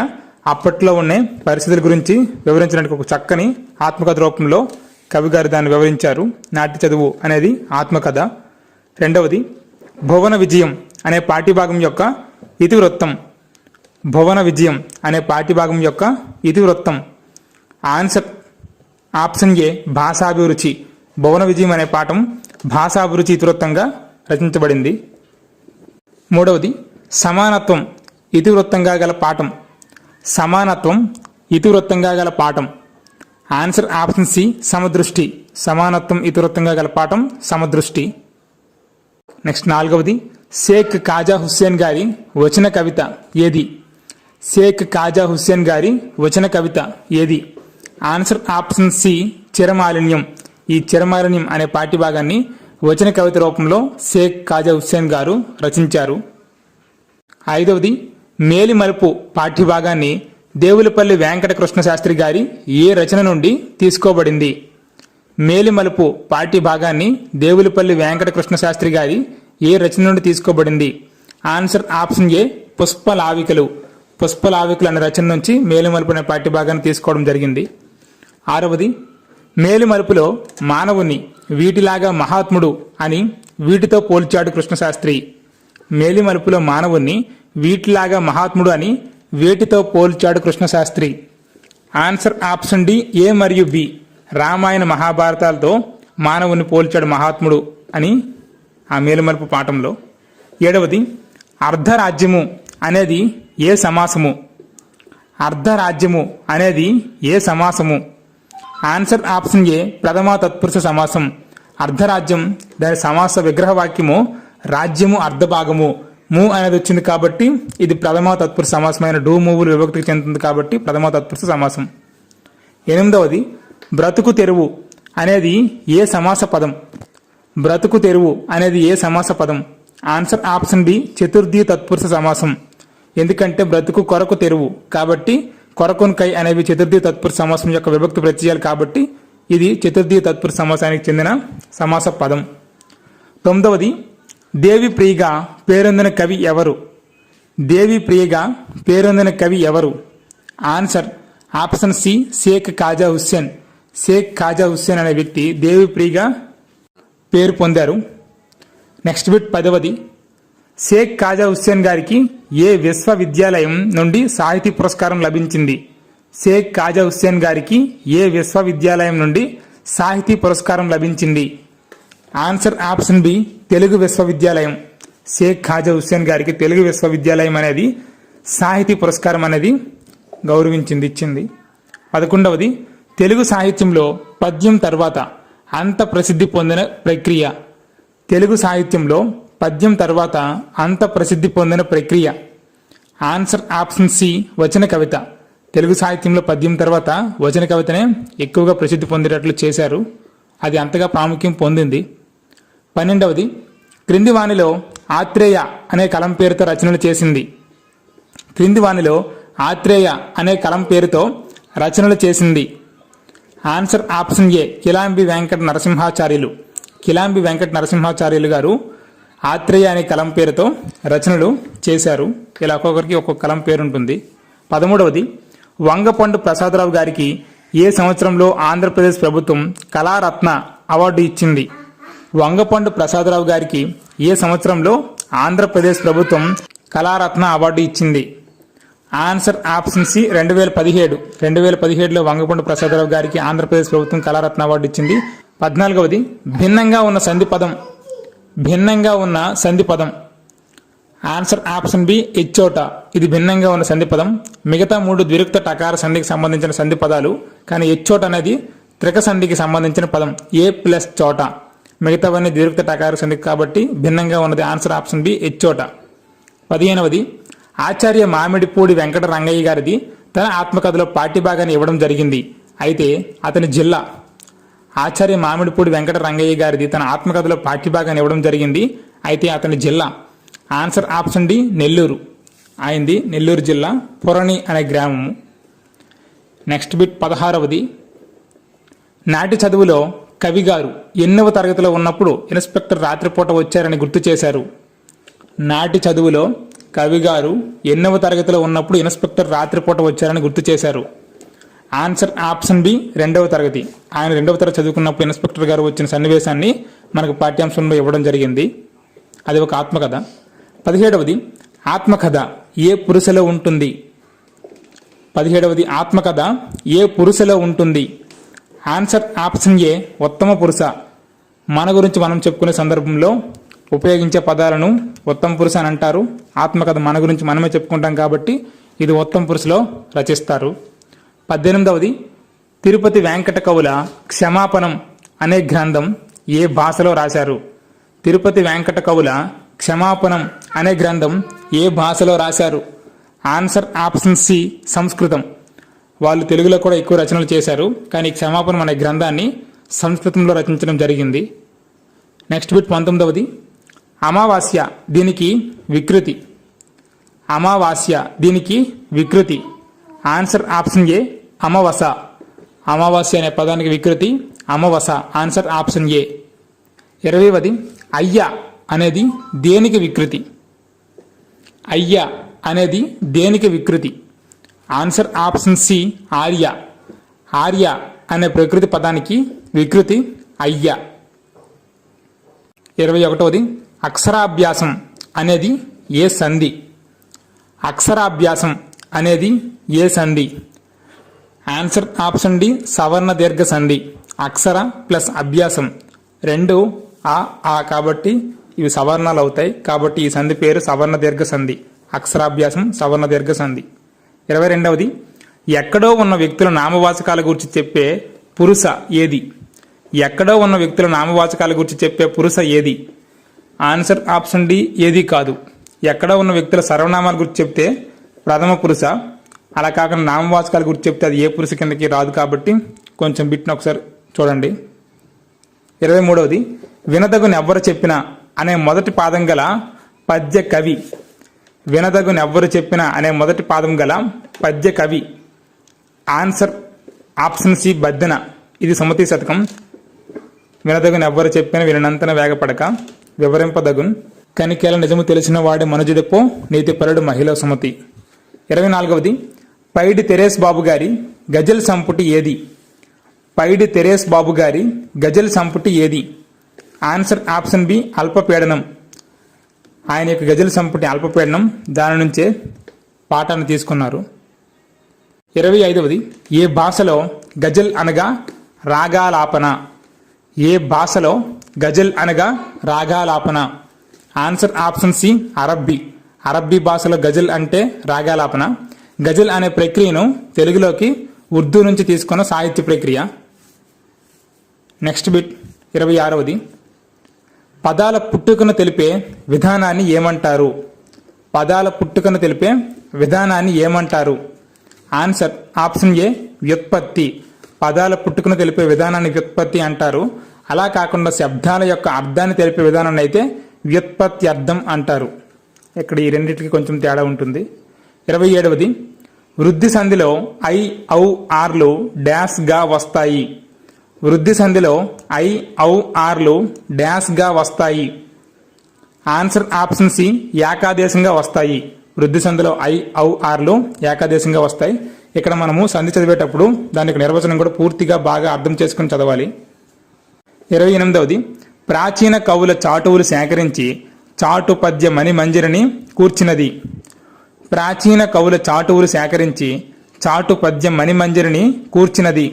అప్పట్లో ఉన్న పరిస్థితుల గురించి వివరించడానికి ఒక చక్కని ఆత్మకథ రూపంలో కవి గారు దాన్ని వివరించారు. నాటి చదువు అనేది ఆత్మకథ. 2వది భువన విజయం అనే పాఠ్యభాగం యొక్క ఇతివృత్తం. భువన విజయం అనే పాఠ్యభాగం యొక్క ఇతివృత్తం. ఆన్సర్ ఆప్షన్ ఏ భాషాభిరుచి. భువన విజయం అనే పాఠం భాషాభిరుచి ఇతివృత్తంగా రచించబడింది. 3వది సమానత్వం ఇతివృత్తంగా గల పాఠం. సమానత్వం ఇతివృత్తంగా గల పాఠం. ఆన్సర్ ఆప్షన్ సి సమదృష్టి. సమానత్వం ఇతివృత్తంగా గల పాఠం సమదృష్టి. నెక్స్ట్ 4వది షేక్ కాజా హుస్సేన్ గారి వచన కవిత ఏది? షేక్ కాజా హుస్సేన్ గారి వచన కవిత ఏది? ఆన్సర్ ఆప్షన్ సి చిరమాలిన్యం. ఈ చిరమాలిన్యం అనే పాఠ్యభాగాన్ని వచన కవిత రూపంలో షేక్ కాజా హుస్సేన్ గారు రచించారు. 5వది మేలిమలుపు పాఠ్యభాగాన్ని దేవులపల్లి వెంకట కృష్ణ శాస్త్రి గారి ఏ రచన నుండి తీసుకోబడింది? మేలిమలుపు పాఠ్యభాగాన్ని దేవులపల్లి వెంకట కృష్ణ శాస్త్రి గారి ఏ రచన నుండి తీసుకోబడింది? ఆన్సర్ ఆప్షన్ ఏ పుష్పలావికలు. పుష్పలావికలు అనే రచన నుంచి మేలిమలుపు అనే పాఠ్యభాగాన్ని తీసుకోవడం జరిగింది. 6వది మేలిమలుపులో మానవుని వీటిలాగా మహాత్ముడు అని వీటితో పోల్చాడు కృష్ణశాస్త్రి. మేలిమలుపులో మానవుని వీటిలాగా మహాత్ముడు అని వేటితో పోల్చాడు Krishnasastri? Answer option D A మరియు బి. రామాయణ మహాభారతాలతో మానవుని పోల్చాడు మహాత్ముడు అని ఆ మేలిమలుపు పాఠంలో. 7వది అర్ధరాజ్యము అనేది ఏ సమాసము? అర్ధరాజ్యము అనేది ఏ సమాసము? ఆన్సర్ ఆప్షన్ ఏ ప్రథమ తత్పురుష సమాసం. అర్ధరాజ్యం దాని సమాస విగ్రహవాక్యము రాజ్యము అర్ధభాగము. ము అనేది వచ్చింది కాబట్టి ఇది ప్రథమ తత్పురుష సమాసమైన డూ మూవులు విభక్తికి చెందుతుంది కాబట్టి ప్రథమ తత్పురుష సమాసం. 8వది బ్రతుకు తెరువు అనేది ఏ సమాస పదం? బ్రతుకు తెరువు అనేది ఏ సమాస పదం? ఆన్సర్ ఆప్షన్ బి చతుర్థి తత్పురుష సమాసం. ఎందుకంటే బ్రతుకు కొరకు తెరువు కాబట్టి కొరకున్కై అనేవి చతుర్థి తత్పురుష సమాసం యొక్క విభక్తి ప్రత్యయాలు కాబట్టి ఇది చతుర్థి తత్పురుష సమాసానికి చెందిన సమాస పదం. 9వది దేవి ప్రియగా పేరొందిన కవి ఎవరు? దేవి ప్రియగా పేరొందిన కవి ఎవరు? Answer option C Sheikh Khaja Hussain. Sheikh Khaja Hussain అనే వ్యక్తి దేవి ప్రియగా పేరు పొందారు. నెక్స్ట్ బిట్ 10వది షేక్ ఖాజా హుస్సేన్ గారికి ఏ విశ్వవిద్యాలయం నుండి సాహితీ పురస్కారం లభించింది? షేక్ ఖాజా హుస్సేన్ గారికి ఏ విశ్వవిద్యాలయం నుండి సాహితీ పురస్కారం లభించింది? ఆన్సర్ ఆప్షన్ బి తెలుగు విశ్వవిద్యాలయం. షేక్ ఖాజా హుస్సేన్ గారికి తెలుగు విశ్వవిద్యాలయం అనేది సాహితీ పురస్కారం అనేది ఇచ్చింది. 11వది తెలుగు సాహిత్యంలో పద్యం తర్వాత అంత ప్రసిద్ధి పొందిన ప్రక్రియ. తెలుగు సాహిత్యంలో పద్యం తర్వాత అంత ప్రసిద్ధి పొందిన ప్రక్రియ. ఆన్సర్ ఆప్షన్ సి వచన కవిత. తెలుగు సాహిత్యంలో పద్యం తర్వాత వచన కవితనే ఎక్కువగా ప్రసిద్ధి పొందేటట్లు చేశారు. అది అంతగా ప్రాముఖ్యం పొందింది. 12వది క్రింది వానిలో ఆత్రేయ అనే కలం పేరుతో రచనలు చేసింది. క్రింది వానిలో ఆత్రేయ అనే కలం పేరుతో రచనలు చేసింది. Answer option A Kilambi Venkata Narasimhacharyulu. Kilambi Venkata Narasimhacharyulu గారు ఆత్రేయ అనే కలం పేరుతో రచనలు చేశారు. ఇలా ఒక్కొక్కరికి ఒక్కొక్క కలం పేరు ఉంటుంది. 13వది వంగపండు ప్రసాదరావు గారికి ఏ సంవత్సరంలో ఆంధ్రప్రదేశ్ ప్రభుత్వం కళారత్న అవార్డు ఇచ్చింది? వంగపండు ప్రసాదరావు గారికి ఏ సంవత్సరంలో ఆంధ్రప్రదేశ్ ప్రభుత్వం కళారత్న అవార్డు ఇచ్చింది? Answer option C 2017. 2017లో వంగపండు ప్రసాదరావు గారికి ఆంధ్రప్రదేశ్ ప్రభుత్వం కళారత్న అవార్డు ఇచ్చింది. 14వది భిన్నంగా ఉన్న సంధి పదం. భిన్నంగా ఉన్న సంధి పదం. ఆన్సర్ ఆప్షన్ బి ఎచ్చోట. ఇది భిన్నంగా ఉన్న సంధి పదం. మిగతా 3 ద్విరుక్త టకార సంధికి సంబంధించిన సంధి పదాలు, కానీ ఎచ్చోట అనేది త్రిక సంధికి సంబంధించిన పదం. ఏ ప్లస్ చోట. మిగతావన్నీ ద్విరుక్త టకార సంధికి కాబట్టి భిన్నంగా ఉన్నది. ఆన్సర్ ఆప్షన్ బి ఎచ్చోట. 15వది ఆచార్య మామిడిపూడి వెంకట రంగయ్య గారిది తన ఆత్మకథలో పాఠ్యభాగాన్ని ఇవ్వడం జరిగింది. అయితే అతని జిల్లా. ఆచార్య మామిడిపూడి వెంకట రంగయ్య గారిది తన ఆత్మకథలో పాఠ్యభాగాన్ని ఇవ్వడం జరిగింది. అయితే అతని జిల్లా. Answer option D Nellore. ఆయనది నెల్లూరు జిల్లా, పురణి అనే గ్రామము. నెక్స్ట్ బిట్ 16వది నాటి చదువులో కవిగారు ఎన్నవ తరగతిలో ఉన్నప్పుడు ఇన్స్పెక్టర్ రాత్రిపూట వచ్చారని గుర్తు చేశారు? నాటి చదువులో కవిగారు ఎన్నవ తరగతిలో ఉన్నప్పుడు ఇన్స్పెక్టర్ రాత్రిపూట వచ్చారని గుర్తు చేశారు? ఆన్సర్ ఆప్షన్ బి 2వ తరగతి. ఆయన 2వ తరగతి చదువుకున్నప్పుడు ఇన్స్పెక్టర్ గారు వచ్చిన సన్నివేశాన్ని మనకు పాఠ్యాంశంలో ఇవ్వడం జరిగింది. అది ఒక ఆత్మకథ. 17వది ఆత్మకథ ఏ పురుషలో ఉంటుంది? 17వది ఆత్మకథ ఏ పురుషలో ఉంటుంది? ఆన్సర్ ఆప్షన్ ఏ ఉత్తమ పురుష. మన గురించి మనం చెప్పుకునే సందర్భంలో ఉపయోగించే పదాలను ఉత్తమ పురుష అని అంటారు. ఆత్మకథ మన గురించి మనమే చెప్పుకుంటాం కాబట్టి ఇది ఉత్తమ పురుషలో రచిస్తారు. 18వది తిరుపతి వెంకట కవుల క్షమాపణం అనే గ్రంథం ఏ భాషలో రాశారు? తిరుపతి వెంకట కవుల క్షమాపణం అనే గ్రంథం ఏ భాషలో రాశారు? ఆన్సర్ ఆప్షన్ సి సంస్కృతం. వాళ్ళు తెలుగులో కూడా ఎక్కువ రచనలు చేశారు, కానీ క్షమాపణం అనే గ్రంథాన్ని సంస్కృతంలో రచించడం జరిగింది. నెక్స్ట్ బిట్ 19వది అమావాస్య దీనికి వికృతి. అమావాస్య దీనికి వికృతి. ఆన్సర్ ఆప్షన్ ఏ అమావాస. అమావాస్య అనే పదానికి వికృతి అమావాస. ఆన్సర్ ఆప్షన్ ఏ. 20వది అయ్య అనేది దేనికి వికృతి? అయ్య అనేది దేనికి వికృతి? ఆన్సర్ ఆప్షన్ సి ఆర్య. ఆర్య అనే ప్రకృతి పదానికి వికృతి అయ్య. 21వది అక్షరాభ్యాసం అనేది ఏ సంధి? అక్షరాభ్యాసం అనేది ఏ సంధి? ఆన్సర్ ఆప్షన్ డి సవర్ణ దీర్ఘ సంధి. అక్షర ప్లస్ అభ్యాసం 2 ఆ కాబట్టి ఇవి సవర్ణాలు అవుతాయి. కాబట్టి ఈ సంధి పేరు సవర్ణ దీర్ఘ సంధి. అక్షరాభ్యాసం సవర్ణ దీర్ఘ సంధి. 22వది, ఎక్కడో ఉన్న వ్యక్తుల నామవాచకాల గురించి చెప్పే పురుష ఏది? ఎక్కడో ఉన్న వ్యక్తుల నామవాచకాల గురించి చెప్పే పురుష ఏది? ఆన్సర్ ఆప్షన్ డి, ఏది కాదు. ఎక్కడో ఉన్న వ్యక్తుల సర్వనామాల గురించి చెప్తే ప్రథమ పురుష, అలా కాకుండా నామవాచకాల గురించి చెప్తే అది ఏ పురుష కిందకి రాదు. కాబట్టి కొంచెం బిట్ను ఒకసారి చూడండి. 23వది, వినదగునెవ్వరు చెప్పినా అనే మొదటి పాదం గల పద్య కవి. వినదగునెవ్వరు చెప్పినా అనే మొదటి పాదం గల పద్య కవి. Answer option C, Baddena. ఇది సుమతి శతకం. వినదగునెవ్వరు చెప్పిన వినంతన వేగపడక వివరింపదగున్ కనికేల నిజము తెలిసిన వాడి మనుజుడిపో నీతిపరుడు మహిళ సుమతి. 24వది, పైడి తెరేస్ బాబు గారి గజల్ సంపుటి ఏది? పైడి తెరేస్ బాబు గారి గజల్ సంపుటి ఏది? ఆన్సర్ ఆప్షన్ బి, అల్పపీడనం. ఆయన యొక్క గజల్ సంపుటి అల్పపీడనం. దాని నుంచే పాఠాన్ని తీసుకున్నారు. 25వది, ఏ భాషలో గజల్ అనగా రాగాలాపన? ఏ భాషలో గజల్ అనగా రాగాలాపన? ఆన్సర్ ఆప్షన్ సి, అరబ్బీ. అరబ్బీ భాషలో గజల్ అంటే రాగాలాపన. గజల్ అనే ప్రక్రియను తెలుగులోకి ఉర్దూ నుంచి తీసుకున్న సాహిత్య ప్రక్రియ. నెక్స్ట్ బిట్ 26వది, పదాల పుట్టుకను తెలిపే విధానాన్ని ఏమంటారు? పదాల పుట్టుకను తెలిపే విధానాన్ని ఏమంటారు? ఆన్సర్ ఆప్షన్ ఏ, వ్యుత్పత్తి. పదాల పుట్టుకను తెలిపే విధానాన్ని వ్యుత్పత్తి అంటారు. అలా కాకుండా శబ్దాల యొక్క అర్థాన్ని తెలిపే విధానాన్ని అయితే వ్యుత్పత్తి అర్థం అంటారు. ఇక్కడ ఈ రెండింటికి కొంచెం తేడా ఉంటుంది. 27వది, వృద్ధి సంధిలో ఐ, ఔ, ఆర్లు డాష్గా వస్తాయి. వృద్ధి సంధిలో ఐ, ఔ, ఆర్లు డాష్గా వస్తాయి. ఆన్సర్ ఆప్షన్ సి, ఏకాదేశంగా వస్తాయి. వృద్ధి సంధిలో ఐ, ఔ, ఆర్లు ఏకాదేశంగా వస్తాయి. ఇక్కడ మనము సంధి చదివేటప్పుడు దానికి నిర్వచనం కూడా పూర్తిగా బాగా అర్థం చేసుకుని చదవాలి. 28వది, ప్రాచీన కవుల చాటువులు సేకరించి చాటు పద్య మణిమంజరిని కూర్చినది. ప్రాచీన కవుల చాటువులు సేకరించి చాటు పద్య మణిమంజరిని కూర్చినది.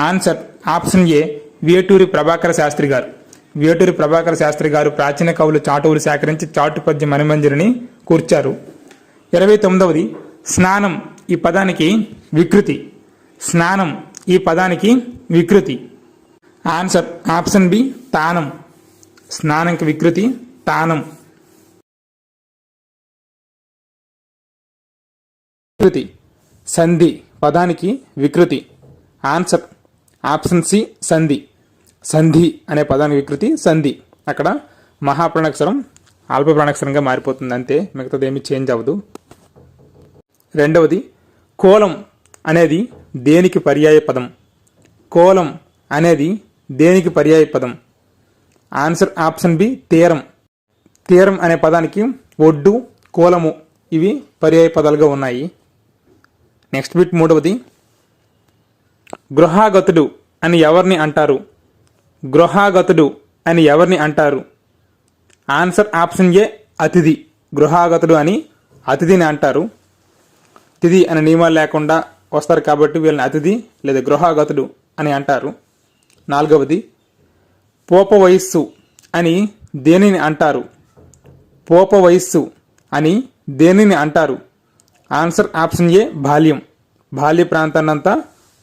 Answer option A, Veturi Prabhakara Sastri గారు. వేటూరి ప్రభాకర శాస్త్రి గారు ప్రాచీన కవుల చాటువులు సేకరించి చాటు పద్య మణిమంజరిని కూర్చారు. 29వది, స్నానం ఈ పదానికి వికృతి. స్నానం ఈ పదానికి వికృతి. ఆన్సర్ ఆప్షన్ బి, తానం. స్నానంకి వికృతి తానం. వికృతి సంధి పదానికి వికృతి. ఆన్సర్ ఆప్షన్ సి, సంధి. సంధి అనే పదానికి వికృతి సంధి. అక్కడ మహాప్రాణాక్షరం అల్పప్రాణాక్షరంగా మారిపోతుంది అంతే, మిగతాది ఏమీ చేంజ్ అవ్వదు. 2వది, కోలం అనేది దేనికి పర్యాయ పదం? కోలం అనేది దేనికి పర్యాయ పదం? ఆన్సర్ ఆప్షన్ బి, తీరం. తీరం అనే పదానికి ఒడ్డు, కోలము ఇవి పర్యాయ పదాలుగా ఉన్నాయి. నెక్స్ట్ బిట్ 3వది, గృహాగతుడు అని ఎవరిని అంటారు? గృహాగతుడు అని ఎవరిని అంటారు? ఆన్సర్ ఆప్షన్ ఏ, అతిథి. గృహాగతుడు అని అతిథిని అంటారు. తిథి అనే నియమాలు లేకుండా వస్తారు కాబట్టి వీళ్ళని అతిథి లేదా గృహాగతుడు అని అంటారు. 4వది, పోప వయస్సు అని దేనిని అంటారు? పోప వయస్సు అని దేనిని అంటారు? ఆన్సర్ ఆప్షన్ ఏ, బాల్యం. బాల్య ప్రాంతాన్నంతా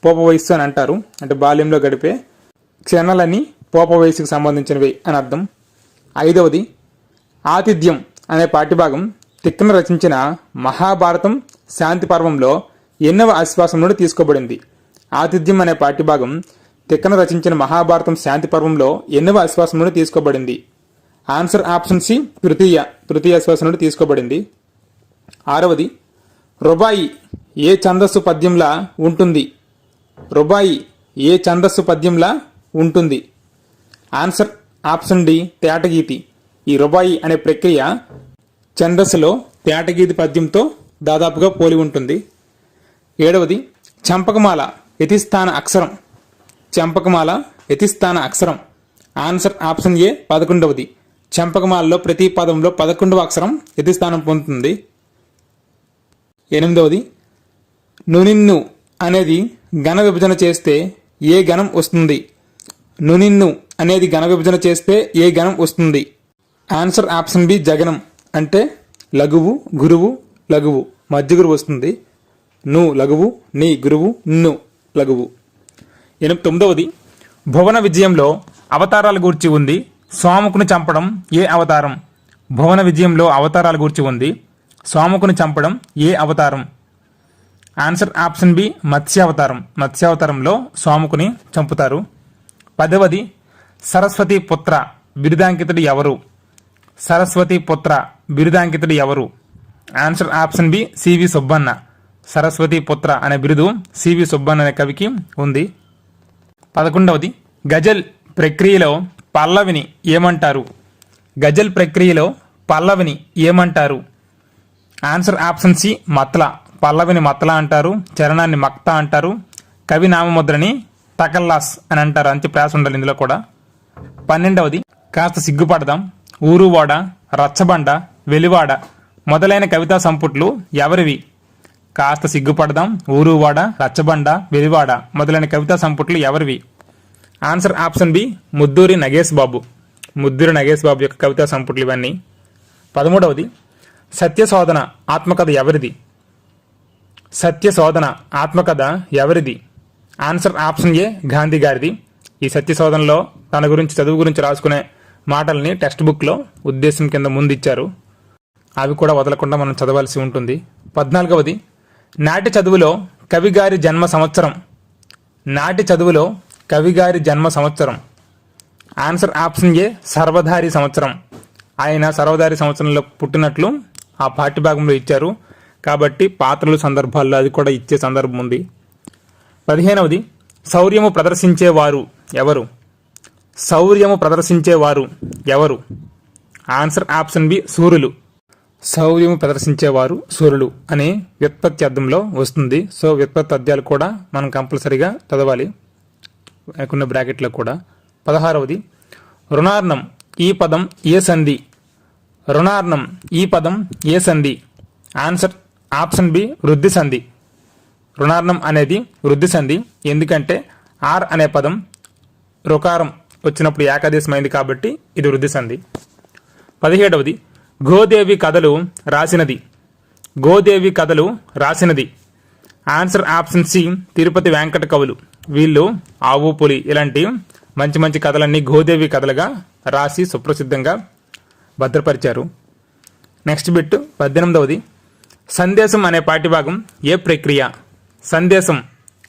పోప వయస్సు అని అంటారు. అంటే బాల్యంలో గడిపే క్షణాలని పోప వయస్సుకు సంబంధించినవి అని అర్థం. 5వది, ఆతిథ్యం అనే పాఠ్యభాగం తిక్కన రచించిన మహాభారతం శాంతి పర్వంలో ఎన్నవ ఆశ్వాసం నుండి తీసుకోబడింది? ఆతిథ్యం అనే పాఠ్యభాగం తిక్కన రచించిన మహాభారతం శాంతి పర్వంలో ఎన్నవ ఆశ్వాసం నుండి తీసుకోబడింది? ఆన్సర్ ఆప్షన్ సి, తృతీయ ఆశ్వాసం నుండి తీసుకోబడింది. 6వది, రుబాయి ఏ ఛందస్సు పద్యంలా ఉంటుంది? రుబాయి ఏ ఛందస్సు పద్యంలా ఉంటుంది? ఆన్సర్ ఆప్షన్ డి, తేటగీతి. ఈ రుబాయి అనే ప్రక్రియ ఛందస్సులో తేటగీతి పద్యంతో దాదాపుగా పోలి ఉంటుంది. 7వది, చంపకమాల యతిస్థాన అక్షరం. చంపకమాల యతిస్థాన అక్షరం. ఆన్సర్ ఆప్షన్ ఏ, 11వది. చంపకమాలలో ప్రతి పదంలో 11వ అక్షరం యతిస్థానం పొందుతుంది. 8వది, నునిన్ను అనేది ఘన విభజన చేస్తే ఏ గణం వస్తుంది? నునిన్ను అనేది ఘన విభజన చేస్తే ఏ గణం వస్తుంది? ఆన్సర్ ఆప్షన్ బి జగనం. అంటే లఘువు, గురువు, లఘువు మధ్య గురువు వస్తుంది. ను లఘువు, నీ గురువు, ను లఘువు. 9వది భువన విజయంలో అవతారాల గూర్చి ఉంది. సోమకుని చంపడం ఏ అవతారం? భువన విజయంలో అవతారాల గూర్చి ఉంది. సోమకుని చంపడం ఏ అవతారం? ఆన్సర్ ఆప్షన్ బి మత్స్యావతారం. మత్స్యావతారంలో సోమకుని చంపుతారు. 10వది సరస్వతి పుత్ర బిరుదాంకితుడు ఎవరు? సరస్వతి పుత్ర బిరుదాంకితుడు ఎవరు? Answer option B C V Subbanna. సరస్వతి పుత్ర అనే బిరుదు సివి సుబ్బన్న అనే కవికి ఉంది. 11వది గజల్ ప్రక్రియలో పల్లవిని ఏమంటారు? గజల్ ప్రక్రియలో పల్లవిని ఏమంటారు? ఆన్సర్ ఆప్షన్ సి మత్ల. పల్లవిని మత్ల అంటారు, చరణాన్ని మక్త అంటారు, కవి నామముద్రని తకల్లాస్ అని అంటారు. అంతే ప్రాస ఉండాలి ఇందులో కూడా. 12వది కాస్త సిగ్గుపడదాం, ఊరువాడ, రచ్చబండ, వెలివాడ మొదలైన కవితా సంపుట్లు ఎవరివి? కాస్త సిగ్గుపడదాం, ఊరువాడ, రచ్చబండ, వెలివాడ మొదలైన కవితా సంపుట్లు ఎవరివి? ఆన్సర్ ఆప్షన్ బి ముద్దూరి నగేష్ బాబు. ముద్దూరి నగేష్ బాబు యొక్క కవితా సంపుట్లు ఇవన్నీ. 13వది సత్యశోధన ఆత్మకథ ఎవరిది? సత్యశోధన ఆత్మకథ ఎవరిది? ఆన్సర్ ఆప్షన్ ఏ గాంధీ గారిది. ఈ సత్యశోధనలో తన గురించి, చదువు గురించి రాసుకునే మాటల్ని టెక్స్ట్ బుక్లో ఉద్దేశం కింద ముందు ఇచ్చారు. అవి కూడా వదలకుండా మనం చదవాల్సి ఉంటుంది. 14వది నాటి చదువులో కవిగారి జన్మ సంవత్సరం. నాటి చదువులో కవిగారి జన్మ సంవత్సరం. ఆన్సర్ ఆప్షన్ ఏ సర్వధారి సంవత్సరం. ఆయన సర్వధారి సంవత్సరంలో పుట్టినట్లు ఆ పాఠ్యభాగంలో ఇచ్చారు. కాబట్టి పాత్రలు సందర్భాల్లో అది కూడా ఇచ్చే సందర్భం ఉంది. 15వది శౌర్యము ప్రదర్శించేవారు ఎవరు? శౌర్యము ప్రదర్శించేవారు ఎవరు? ఆన్సర్ ఆప్షన్ బి సూర్యులు. శౌర్యము ప్రదర్శించేవారు సూర్యులు అనే వ్యుత్పత్తి అర్థంలో వస్తుంది. సో వ్యుత్పత్తి అర్థాలు కూడా మనం కంపల్సరీగా చదవాలి కొన్ని బ్రాకెట్లో కూడా. 16వది రుణార్ణం ఈ పదం ఏ సంధి? రుణార్ణం ఈ పదం ఏ సంధి? ఆన్సర్ ఆప్షన్ బి వృద్ధి సంధి. రుణార్ణం అనేది వృద్ధి సంధి. ఎందుకంటే ఆర్ అనే పదం రుకారం వచ్చినప్పుడు ఏకాదేశమైంది కాబట్టి ఇది వృద్ధి సంధి. 17వది గోదేవి కథలు రాసినది. గోదేవి కథలు రాసినది. Answer option C Tirupati Venkata Kavulu. వీళ్ళు ఆవు పులి ఇలాంటి మంచి మంచి కథలన్నీ గోదేవి కథలుగా రాసి సుప్రసిద్ధంగా భద్రపరిచారు. నెక్స్ట్ బిట్ 18వది సందేశం అనే పాఠ్యభాగం ఏ ప్రక్రియ? సందేశం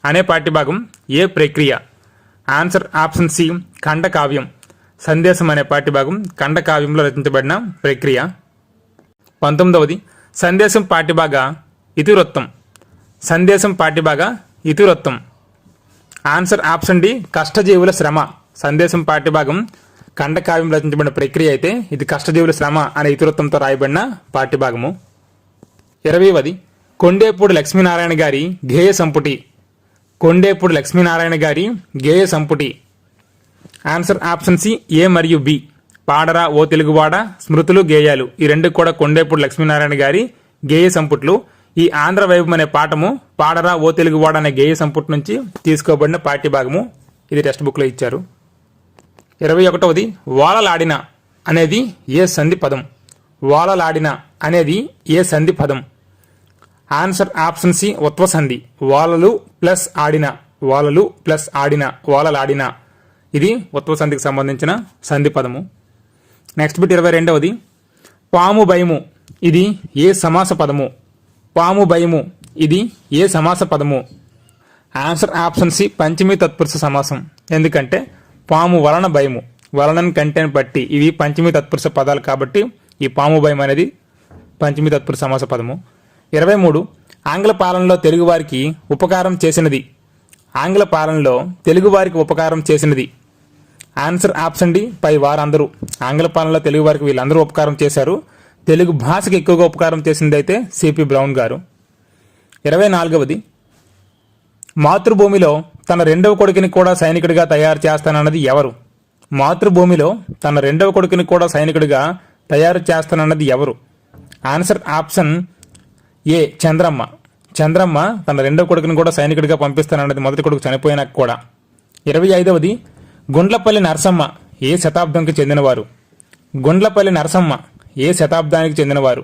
అనే పాఠ్యభాగం ఏ ప్రక్రియ? ఆన్సర్ ఆప్షన్ సి ఖండకావ్యం. సందేశం అనే పాఠ్యభాగం ఖండకావ్యంలో రచించబడిన ప్రక్రియ. 19వది సందేశం పాఠ్యభాగ ఇతివృత్తం. సందేశం పాఠ్యభాగ ఇతివృత్తం. ఆన్సర్ ఆప్షన్ డి కష్టజీవుల శ్రమ. సందేశం పాఠ్యభాగం ఖండకావ్యం రచించబడిన ప్రక్రియ అయితే ఇది కష్టజీవుల శ్రమ అనే ఇతివృత్తంతో రాయబడిన పాఠ్యభాగము. 20వది కొండేపూడి లక్ష్మీనారాయణ గారి గేయ సంపుటి. కొండేపూడి లక్ష్మీనారాయణ గారి గేయ సంపుటి. ఆన్సర్ ఆప్షన్ సి ఏ మరియు బి. పాడరా ఓ తెలుగువాడ, స్మృతులు, గేయాలు ఈ రెండు కూడా కొండేపూడి లక్ష్మీనారాయణ గారి గేయ సంపుట్లు. ఈ ఆంధ్ర వైభవం అనే పాఠము పాడరా ఓ తెలుగువాడ అనే గేయ సంపుటి నుంచి తీసుకోబడిన పాఠ్యభాగము. ఇది టెక్స్ట్ బుక్లో ఇచ్చారు. 21వది వాలలాడిన అనేది ఏ సంధి పదం? వాలలాడిన అనేది ఏ సంధి పదం? ఆన్సర్ ఆప్షన్ సి ఉత్వ సంధి. వాలలు ప్లస్ ఆడిన, వాలలు ప్లస్ ఆడిన, వాలలాడిన ఇది ఉత్వ సంధికి సంబంధించిన సంధి పదము. నెక్స్ట్ బిట్ 22వది పాము భయము ఇది ఏ సమాస పదము? పాము భయము ఇది ఏ సమాస పదము? ఆన్సర్ ఆప్షన్ సి పంచమీ తత్పురుష సమాసం. ఎందుకంటే పాము వలన భయము, వలనని కంటెని బట్టి ఇవి పంచమీ తత్పురుష పదాలు కాబట్టి ఈ పాము భయం అనేది పంచమీ తత్పురుష సమాస పదము. 23 ఆంగ్ల పాలనలో తెలుగువారికి ఉపకారం చేసినది. ఆంగ్ల పాలనలో తెలుగువారికి ఉపకారం చేసినది. ఆన్సర్ ఆప్షన్ డి పై వారందరూ. ఆంగ్ల పాలనలో తెలుగువారికి వీళ్ళందరూ ఉపకారం చేశారు. తెలుగు భాషకు ఎక్కువగా ఉపకారం చేసింది అయితే సిపి బ్రౌన్ గారు. 24వది మాతృభూమిలో తన రెండవ కొడుకుని కూడా సైనికుడిగా తయారు చేస్తానన్నది ఎవరు? మాతృభూమిలో తన రెండవ కొడుకుని కూడా సైనికుడిగా తయారు చేస్తానన్నది ఎవరు? ఆన్సర్ ఆప్షన్ ఏ చంద్రమ్మ. చంద్రమ్మ తన రెండవ కొడుకుని కూడా సైనికుడిగా పంపిస్తానన్నది మొదటి కొడుకు చనిపోయినాక కూడా. 25వది గుండ్లపల్లి నరసమ్మ ఏ శతాబ్దంకి చెందినవారు? గుండ్లపల్లి నరసమ్మ ఏ శతాబ్దానికి చెందినవారు?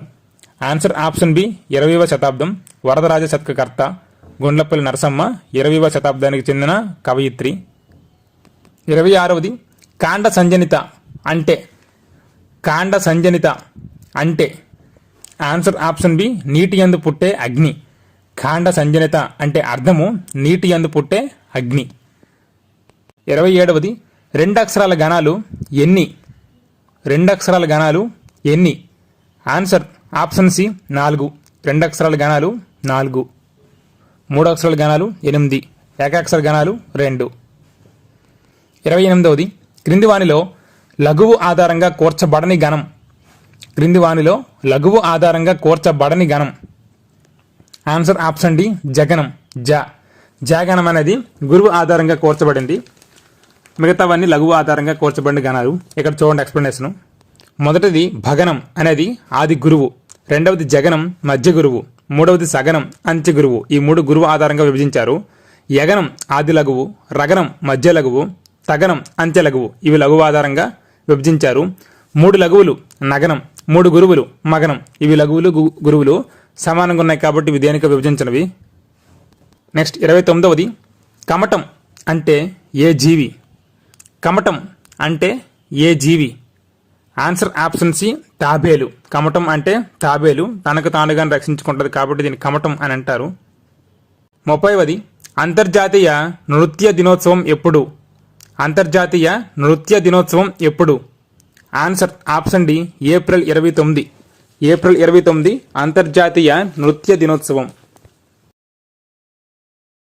ఆన్సర్ ఆప్షన్ బి 20వ శతాబ్దం. వరదరాజ శతకకర్త గుండ్లపల్లి నరసమ్మ 20వ శతాబ్దానికి చెందిన కవయిత్రి. 26వది కాండ సంజనిత అంటే కాండ సంజనిత అంటే ఆన్సర్ ఆప్షన్ బి నీటి యందు పుట్టే అగ్ని. కాండ సంజనిత అంటే అర్థము నీటి యందు పుట్టే అగ్ని. 27వది రెండు అక్షరాల గణాలు ఎన్ని? రెండు అక్షరాల గణాలు ఎన్ని? Answer option C 4. రెండు అక్షరాల గణాలు 4. మూడు అక్షరాల గణాలు 8. ఏకాక్షర గణాలు 2. 28వది క్రింది వానిలో లఘువు ఆధారంగా కూర్చబడని గణం. క్రింది వానిలో లఘువు ఆధారంగా కూర్చబడని గణం. ఆన్సర్ ఆప్షన్ డి జగనం. జగనం అనేది గురువు ఆధారంగా కూర్చబడింది. మిగతావన్నీ లఘువు ఆధారంగా కూర్చబడిన గణాలు. ఇక్కడ చూడండి ఎక్స్ప్లెనేషన్. మొదటిది భగనం అనేది ఆది గురువు. రెండవది జగనం మధ్య గురువు. మూడవది సగనం అంత్య గురువు. ఈ 3 గురువు ఆధారంగా విభజించారు. యగనం ఆది లఘువు, రగనం మధ్య లఘువు, తగనం అంత్య లఘువు. ఇవి లఘువు ఆధారంగా విభజించారు. 3 లఘువులు నగనం, 3 గురువులు మగనం. ఇవి లఘువులు గురువులు సమానంగా ఉన్నాయి కాబట్టి ఇవి దేనికో విభజించినవి. నెక్స్ట్ 29వది కమటం అంటే ఏ జీవి? కమటం అంటే ఏ జీవి? ఆన్సర్ ఆప్షన్ సి తాబేలు. కమటం అంటే తాబేలు తనకు తానుగా రక్షించుకుంటుంది కాబట్టి దీన్ని కమటం అని అంటారు. 30వది అంతర్జాతీయ నృత్య దినోత్సవం ఎప్పుడు? అంతర్జాతీయ నృత్య దినోత్సవం ఎప్పుడు? Answer option D April 29. April 29 అంతర్జాతీయ నృత్య దినోత్సవం.